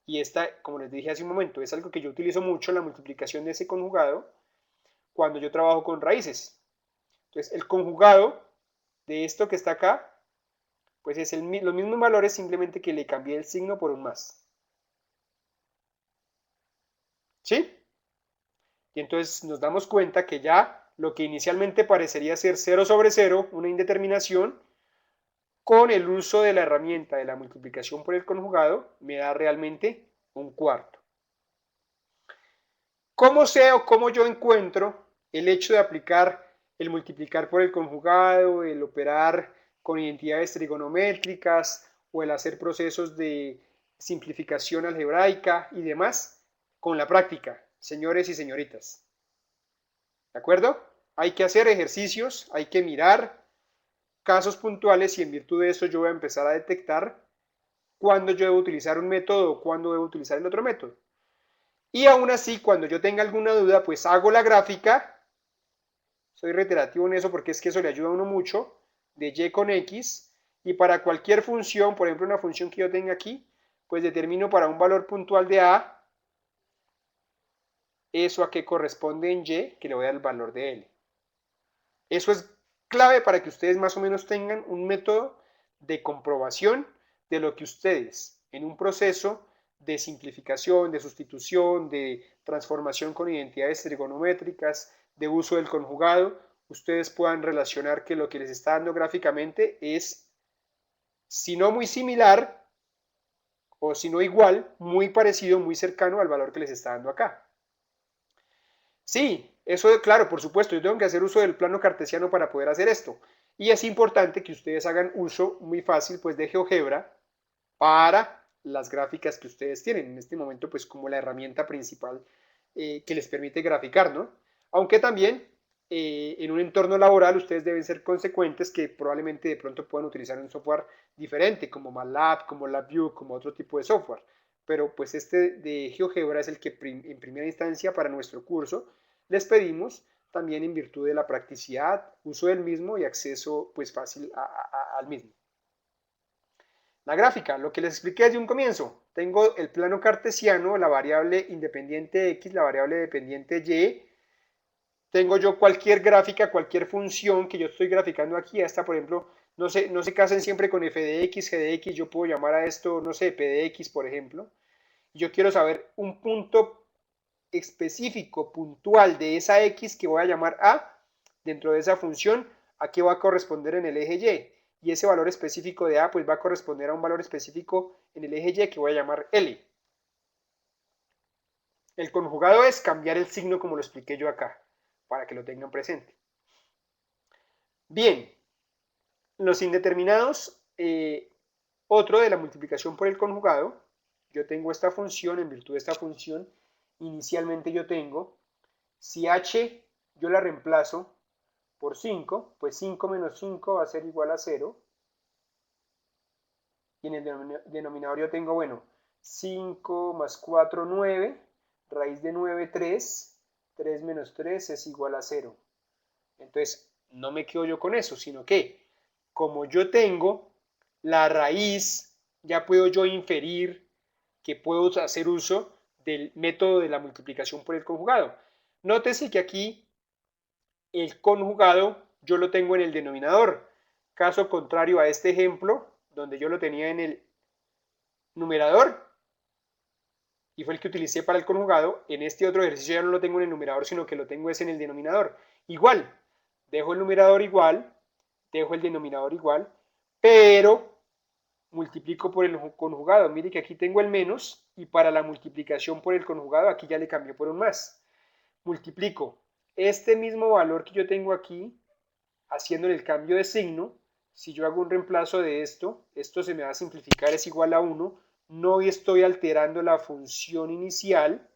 Y esta, como les dije hace un momento, es algo que yo utilizo mucho, la multiplicación de ese conjugado, cuando yo trabajo con raíces. Entonces, el conjugado de esto que está acá, pues es los mismos valores, simplemente que le cambié el signo por un más. ¿Sí? Y entonces nos damos cuenta que ya lo que inicialmente parecería ser 0 sobre 0, una indeterminación, con el uso de la herramienta de la multiplicación por el conjugado, me da realmente un cuarto. ¿Cómo sé o cómo yo encuentro el hecho de aplicar el multiplicar por el conjugado, el operar con identidades trigonométricas o el hacer procesos de simplificación algebraica y demás? Con la práctica, señores y señoritas. ¿De acuerdo? Hay que hacer ejercicios, hay que mirar casos puntuales y en virtud de eso yo voy a empezar a detectar cuándo yo debo utilizar un método o cuándo debo utilizar el otro método. Y aún así, cuando yo tenga alguna duda, pues hago la gráfica. Soy reiterativo en eso porque es que eso le ayuda a uno mucho, de y con x, y para cualquier función, por ejemplo una función que yo tenga aquí, pues determino para un valor puntual de a, eso a qué corresponde en y, que le voy a dar el valor de l. Eso es clave para que ustedes más o menos tengan un método de comprobación de lo que ustedes en un proceso de simplificación, de sustitución, de transformación con identidades trigonométricas, de uso del conjugado, ustedes puedan relacionar que lo que les está dando gráficamente es, si no muy similar, o si no igual, muy parecido, muy cercano al valor que les está dando acá. Sí, eso claro, por supuesto, yo tengo que hacer uso del plano cartesiano para poder hacer esto. Y es importante que ustedes hagan uso muy fácil pues de GeoGebra para las gráficas que ustedes tienen en este momento pues como la herramienta principal que les permite graficar, ¿no? Aunque también en un entorno laboral ustedes deben ser consecuentes que probablemente de pronto puedan utilizar un software diferente como MATLAB, como LabVIEW, como otro tipo de software. Pero pues este de GeoGebra es el que en primera instancia para nuestro curso les pedimos también en virtud de la practicidad, uso del mismo y acceso pues fácil al mismo. La gráfica, lo que les expliqué desde un comienzo, tengo el plano cartesiano, la variable independiente x, la variable dependiente y, tengo yo cualquier gráfica, cualquier función que yo estoy graficando aquí, hasta por ejemplo, no se casen siempre con f de x, g de x, yo puedo llamar a esto, no sé, p de x, por ejemplo, y yo quiero saber un punto específico, puntual de esa x que voy a llamar a, dentro de esa función, a qué va a corresponder en el eje y ese valor específico de a pues va a corresponder a un valor específico en el eje y que voy a llamar L. El conjugado es cambiar el signo como lo expliqué yo acá, para que lo tengan presente. Bien, los indeterminados, otro de la multiplicación por el conjugado, yo tengo esta función, en virtud de esta función, inicialmente yo tengo, si h yo la reemplazo por 5, pues 5 menos 5 va a ser igual a 0, y en el denominador yo tengo, bueno, 5 más 4, 9, raíz de 9, 3, 3 menos 3 es igual a 0. Entonces, no me quedo yo con eso, sino que como yo tengo la raíz, ya puedo yo inferir que puedo hacer uso del método de la multiplicación por el conjugado. Nótese que aquí el conjugado yo lo tengo en el denominador. Caso contrario a este ejemplo, donde yo lo tenía en el numerador y fue el que utilicé para el conjugado, en este otro ejercicio ya no lo tengo en el numerador, sino que lo tengo es en el denominador. Igual, dejo el numerador igual, dejo el denominador igual, pero multiplico por el conjugado. Mire que aquí tengo el menos y para la multiplicación por el conjugado aquí ya le cambió por un más. Multiplico este mismo valor que yo tengo aquí, haciendo el cambio de signo. Si yo hago un reemplazo de esto se me va a simplificar, es igual a 1, no estoy alterando la función inicial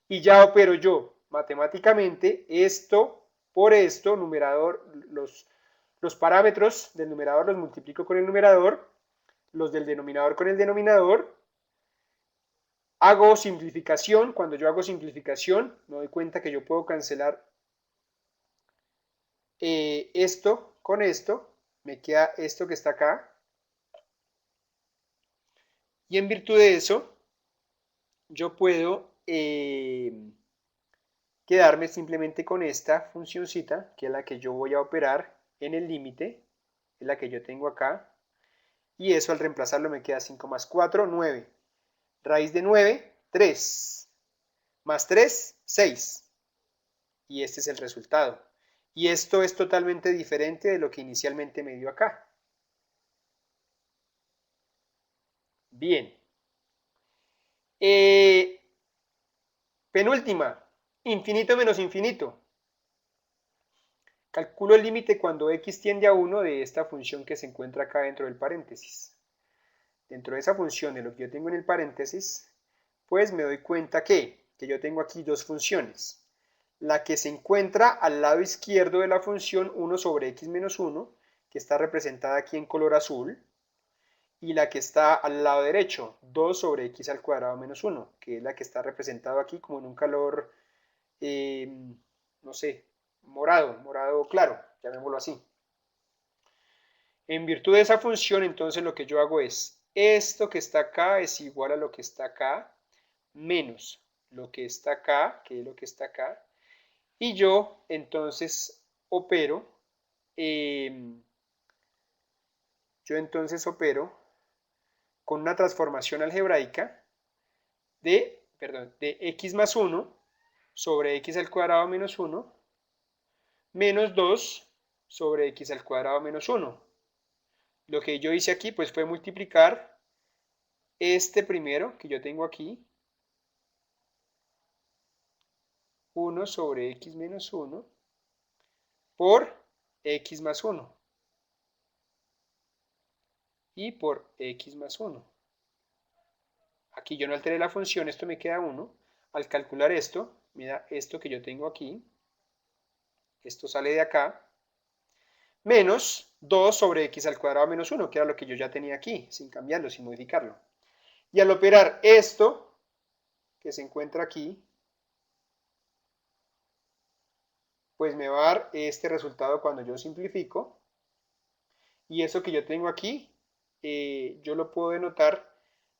y ya opero yo matemáticamente esto por esto, numerador, los parámetros del numerador los multiplico con el numerador, los del denominador con el denominador, hago simplificación, cuando yo hago simplificación me doy cuenta que yo puedo cancelar esto con esto, me queda esto que está acá, y en virtud de eso yo puedo quedarme simplemente con esta funcioncita, que es la que yo voy a operar en el límite, es la que yo tengo acá, y eso al reemplazarlo me queda 5 más 4, 9, raíz de 9, 3, más 3, 6, y este es el resultado. Y esto es totalmente diferente de lo que inicialmente me dio acá. Bien. Penúltima, infinito menos infinito. Calculo el límite cuando x tiende a 1 de esta función que se encuentra acá dentro del paréntesis. Dentro de esa función de lo que yo tengo en el paréntesis, pues me doy cuenta que yo tengo aquí dos funciones. La que se encuentra al lado izquierdo de la función 1 sobre x menos 1, que está representada aquí en color azul, y la que está al lado derecho, 2 sobre x al cuadrado menos 1, que es la que está representada aquí como en un color, no sé, morado claro, llamémoslo así. En virtud de esa función, entonces lo que yo hago es, esto que está acá es igual a lo que está acá, menos lo que está acá, que es lo que está acá, y yo entonces opero yo entonces opero con una transformación algebraica de x más 1 sobre x al cuadrado menos 1 menos 2 sobre x al cuadrado menos 1. Lo que yo hice aquí pues fue multiplicar este primero que yo tengo aquí, 1 sobre x menos 1, por x más 1 y por x más 1. Aquí yo no alteré la función, esto me queda 1. Al calcular esto, me da esto que yo tengo aquí, esto sale de acá, menos 2 sobre x al cuadrado menos 1, que era lo que yo ya tenía aquí, sin cambiarlo, sin modificarlo. Y al operar esto, que se encuentra aquí, pues me va a dar este resultado cuando yo simplifico. Y eso que yo tengo aquí, yo lo puedo denotar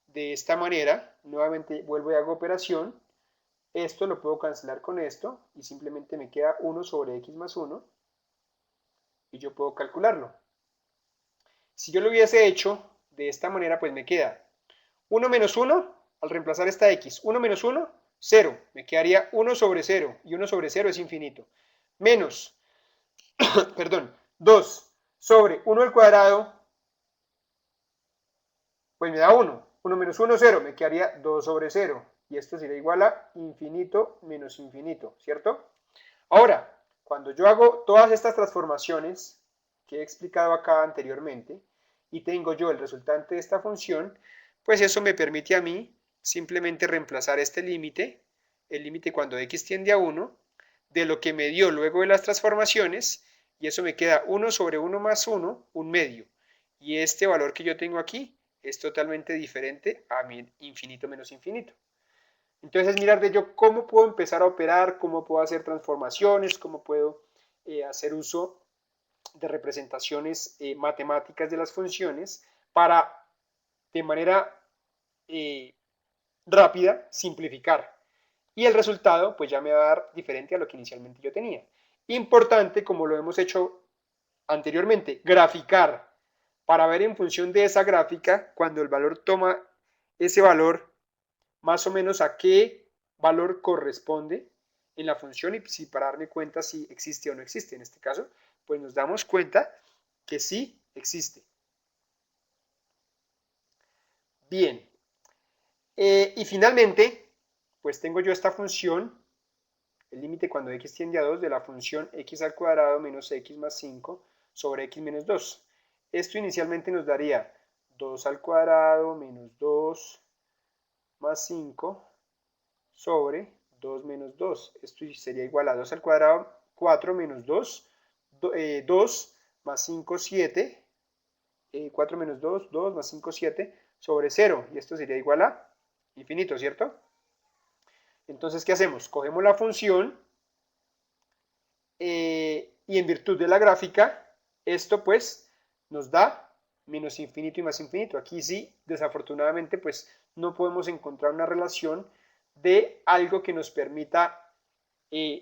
de esta manera. Nuevamente vuelvo y hago operación. Esto lo puedo cancelar con esto y simplemente me queda 1 sobre x más 1 y yo puedo calcularlo. Si yo lo hubiese hecho de esta manera, pues me queda 1 menos 1, al reemplazar esta x, 1 menos 1, 0. Me quedaría 1 sobre 0 y 1 sobre 0 es infinito. Menos, perdón, 2 sobre 1 al cuadrado, pues me da 1. 1 menos 1, 0. Me quedaría 2 sobre 0. Y esto sería igual a infinito menos infinito, ¿cierto? Ahora, cuando yo hago todas estas transformaciones que he explicado acá anteriormente y tengo yo el resultante de esta función, pues eso me permite a mí simplemente reemplazar este límite, el límite cuando x tiende a 1, de lo que me dio luego de las transformaciones, y eso me queda 1 sobre 1 más 1, un medio. Y este valor que yo tengo aquí es totalmente diferente a mi infinito menos infinito. Entonces, mirar de yo cómo puedo empezar a operar, cómo puedo hacer transformaciones, cómo puedo hacer uso de representaciones matemáticas de las funciones para, de manera eh, rápida, simplificar. Y el resultado, pues ya me va a dar diferente a lo que inicialmente yo tenía. Importante, como lo hemos hecho anteriormente, graficar para ver en función de esa gráfica, cuando el valor toma ese valor, más o menos a qué valor corresponde en la función y si para darme cuenta si existe o no existe. En este caso, pues nos damos cuenta que sí existe. Bien. Y finalmente, pues tengo yo esta función, el límite cuando x tiende a 2 de la función x al cuadrado menos x más 5 sobre x menos 2. Esto inicialmente nos daría 2 al cuadrado menos 2 más 5 sobre 2 menos 2. Esto sería igual a 2 al cuadrado, 4 menos 2, 2 más 5, 7, 4 menos 2, 2 más 5, 7 sobre 0. Y esto sería igual a infinito, ¿cierto? Entonces, ¿qué hacemos? Cogemos la función y en virtud de la gráfica, esto pues nos da menos infinito y más infinito. Aquí sí, desafortunadamente, pues no podemos encontrar una relación de algo que nos permita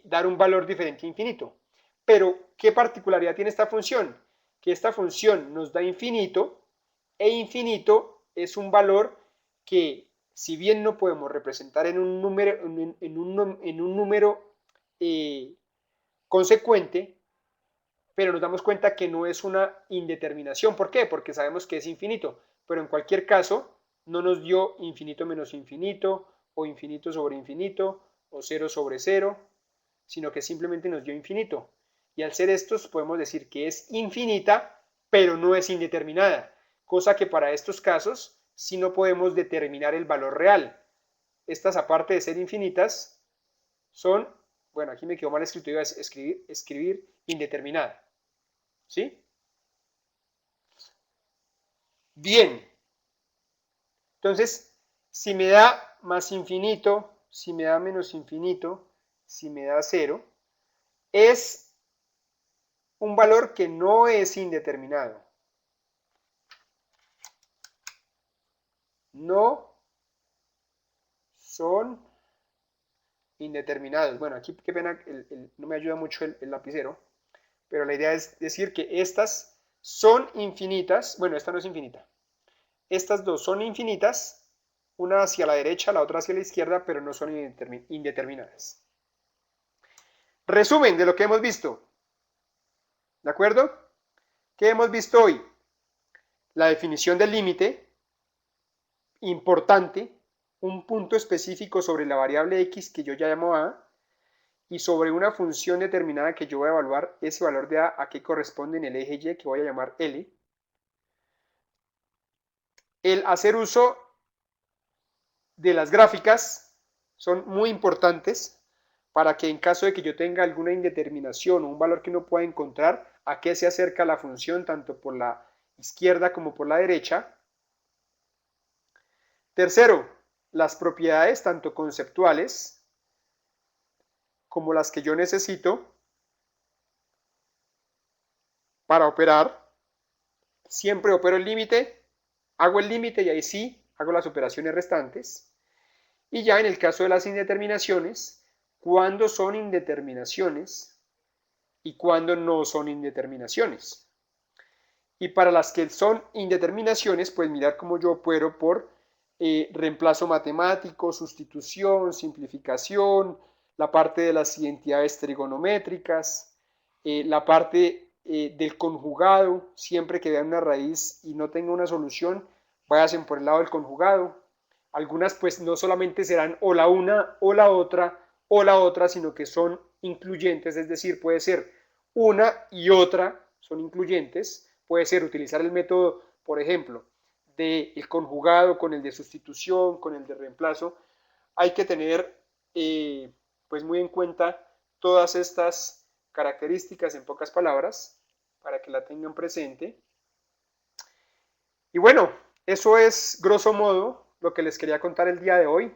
dar un valor diferente a infinito. Pero, ¿qué particularidad tiene esta función? Que esta función nos da infinito e infinito es un valor que, si bien no podemos representar en un número, en un número consecuente, pero nos damos cuenta que no es una indeterminación. ¿Por qué? Porque sabemos que es infinito, pero en cualquier caso no nos dio infinito menos infinito, o infinito sobre infinito, o cero sobre cero, sino que simplemente nos dio infinito. Y al ser estos podemos decir que es infinita, pero no es indeterminada, cosa que para estos casos sí no podemos determinar el valor real. Estas, aparte de ser infinitas, son, bueno, aquí me quedó mal escrito, iba a escribir indeterminada. ¿Sí? Bien. Entonces, si me da más infinito, si me da menos infinito, si me da cero, es un valor que no es indeterminado. No son indeterminados. Bueno, aquí qué pena, no me ayuda mucho el lapicero, pero la idea es decir que estas son infinitas. Bueno, esta no es infinita. Estas dos son infinitas, una hacia la derecha, la otra hacia la izquierda, pero no son indeterminadas. Resumen de lo que hemos visto. ¿De acuerdo? ¿Qué hemos visto hoy? La definición del límite, importante, un punto específico sobre la variable x que yo ya llamo a, y sobre una función determinada que yo voy a evaluar ese valor de a qué corresponde en el eje y que voy a llamar L. El hacer uso de las gráficas son muy importantes para que en caso de que yo tenga alguna indeterminación o un valor que no pueda encontrar, a qué se acerca la función tanto por la izquierda como por la derecha. Tercero, las propiedades tanto conceptuales como las que yo necesito para operar. Siempre opero el límite, hago el límite y ahí sí hago las operaciones restantes. Y ya en el caso de las indeterminaciones, cuándo son indeterminaciones y cuándo no son indeterminaciones. Y para las que son indeterminaciones, pues mirar cómo yo opero por reemplazo matemático, sustitución, simplificación, la parte de las identidades trigonométricas, la parte del conjugado, siempre que vean una raíz y no tenga una solución, váyanse por el lado del conjugado. Algunas pues no solamente serán o la una o la otra, sino que son incluyentes, es decir, puede ser una y otra, son incluyentes, puede ser utilizar el método, por ejemplo, del conjugado con el de sustitución, con el de reemplazo. Hay que tener pues muy en cuenta todas estas características en pocas palabras para que la tengan presente. Y bueno, eso es grosso modo lo que les quería contar el día de hoy.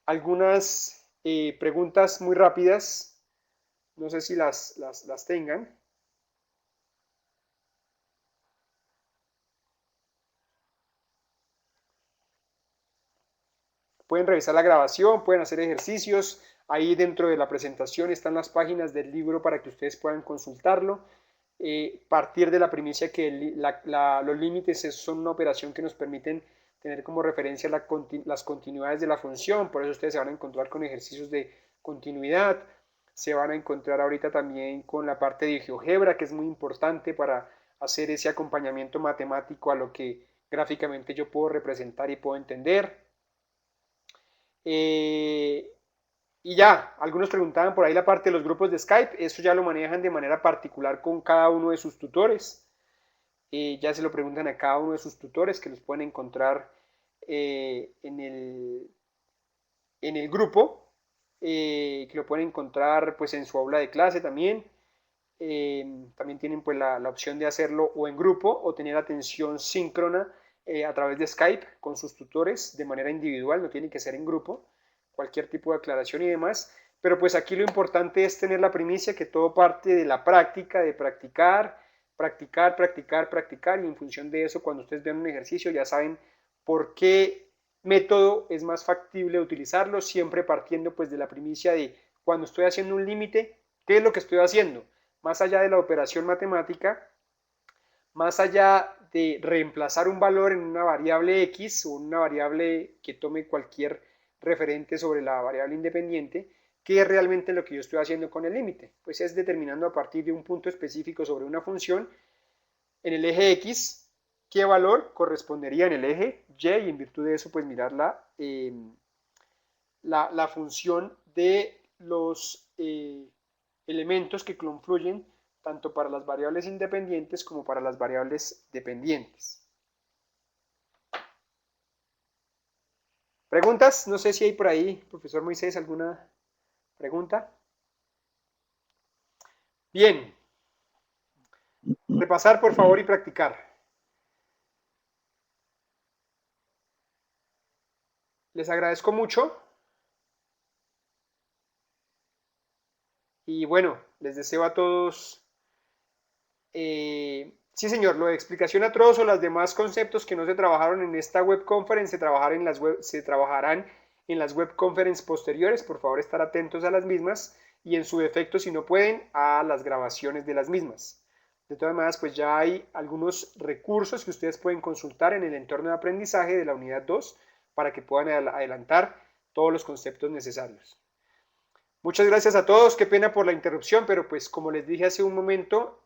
Algunas preguntas muy rápidas, no sé si las tengan. Pueden revisar la grabación, pueden hacer ejercicios. Ahí dentro de la presentación están las páginas del libro para que ustedes puedan consultarlo. Partir de la primicia que los límites son una operación que nos permiten tener como referencia las continuidades de la función. Por eso ustedes se van a encontrar con ejercicios de continuidad. Se van a encontrar ahorita también con la parte de GeoGebra, que es muy importante para hacer ese acompañamiento matemático a lo que gráficamente yo puedo representar y puedo entender. Y ya, algunos preguntaban por ahí la parte de los grupos de Skype, eso ya lo manejan de manera particular con cada uno de sus tutores. Ya se lo preguntan a cada uno de sus tutores que los pueden encontrar en el grupo, que lo pueden encontrar pues en su aula de clase también. También tienen pues la opción de hacerlo o en grupo o tener atención síncrona a través de Skype con sus tutores de manera individual, no tiene que ser en grupo, cualquier tipo de aclaración y demás, pero pues aquí lo importante es tener la primicia que todo parte de la práctica, de practicar, practicar, practicar, practicar, y en función de eso cuando ustedes vean un ejercicio ya saben por qué método es más factible utilizarlo, siempre partiendo pues de la primicia de cuando estoy haciendo un límite, ¿qué es lo que estoy haciendo? Más allá de la operación matemática, más allá de reemplazar un valor en una variable x o una variable que tome cualquier referente sobre la variable independiente, ¿qué es realmente lo que yo estoy haciendo con el límite? Pues es determinando a partir de un punto específico sobre una función en el eje x, qué valor correspondería en el eje y, en virtud de eso pues mirar la función de los elementos que confluyen tanto para las variables independientes como para las variables dependientes. ¿Preguntas? No sé si hay por ahí, profesor Moisés, alguna pregunta. Bien. Repasar, por favor, y practicar. Les agradezco mucho. Y bueno, les deseo a todos... sí, señor, lo de explicación a todos o los demás conceptos que no se trabajaron en esta web conference se trabajarán en las web conference posteriores. Por favor, estar atentos a las mismas. y en su defecto, si no pueden, a las grabaciones de las mismas. De todas maneras, pues ya hay algunos recursos que ustedes pueden consultar en el entorno de aprendizaje de la unidad 2 para que puedan adelantar todos los conceptos necesarios. Muchas gracias a todos, qué pena por la interrupción, pero pues como les dije hace un momento,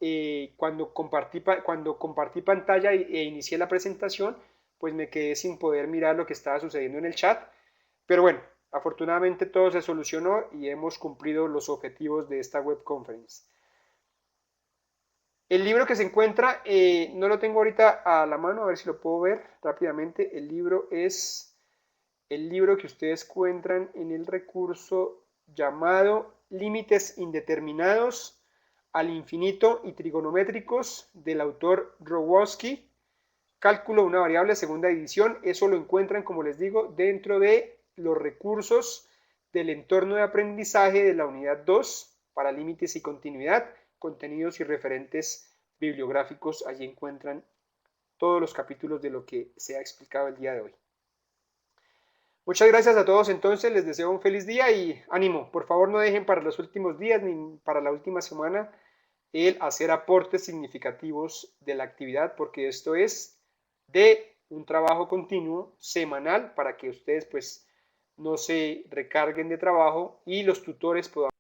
cuando compartí pantalla e inicié la presentación, pues me quedé sin poder mirar lo que estaba sucediendo en el chat, pero bueno, afortunadamente todo se solucionó y hemos cumplido los objetivos de esta web conference. El libro que se encuentra, no lo tengo ahorita a la mano, a ver si lo puedo ver rápidamente. El libro es el libro que ustedes encuentran en el recurso llamado Límites Indeterminados al Infinito y Trigonométricos del autor Rogowski, Cálculo de una variable, segunda edición. Eso lo encuentran, como les digo, dentro de los recursos del entorno de aprendizaje de la unidad 2 para límites y continuidad, contenidos y referentes bibliográficos. Allí encuentran todos los capítulos de lo que se ha explicado el día de hoy. Muchas gracias a todos entonces, les deseo un feliz día y ánimo, por favor no dejen para los últimos días ni para la última semana el hacer aportes significativos de la actividad, porque esto es de un trabajo continuo semanal para que ustedes pues no se recarguen de trabajo y los tutores puedan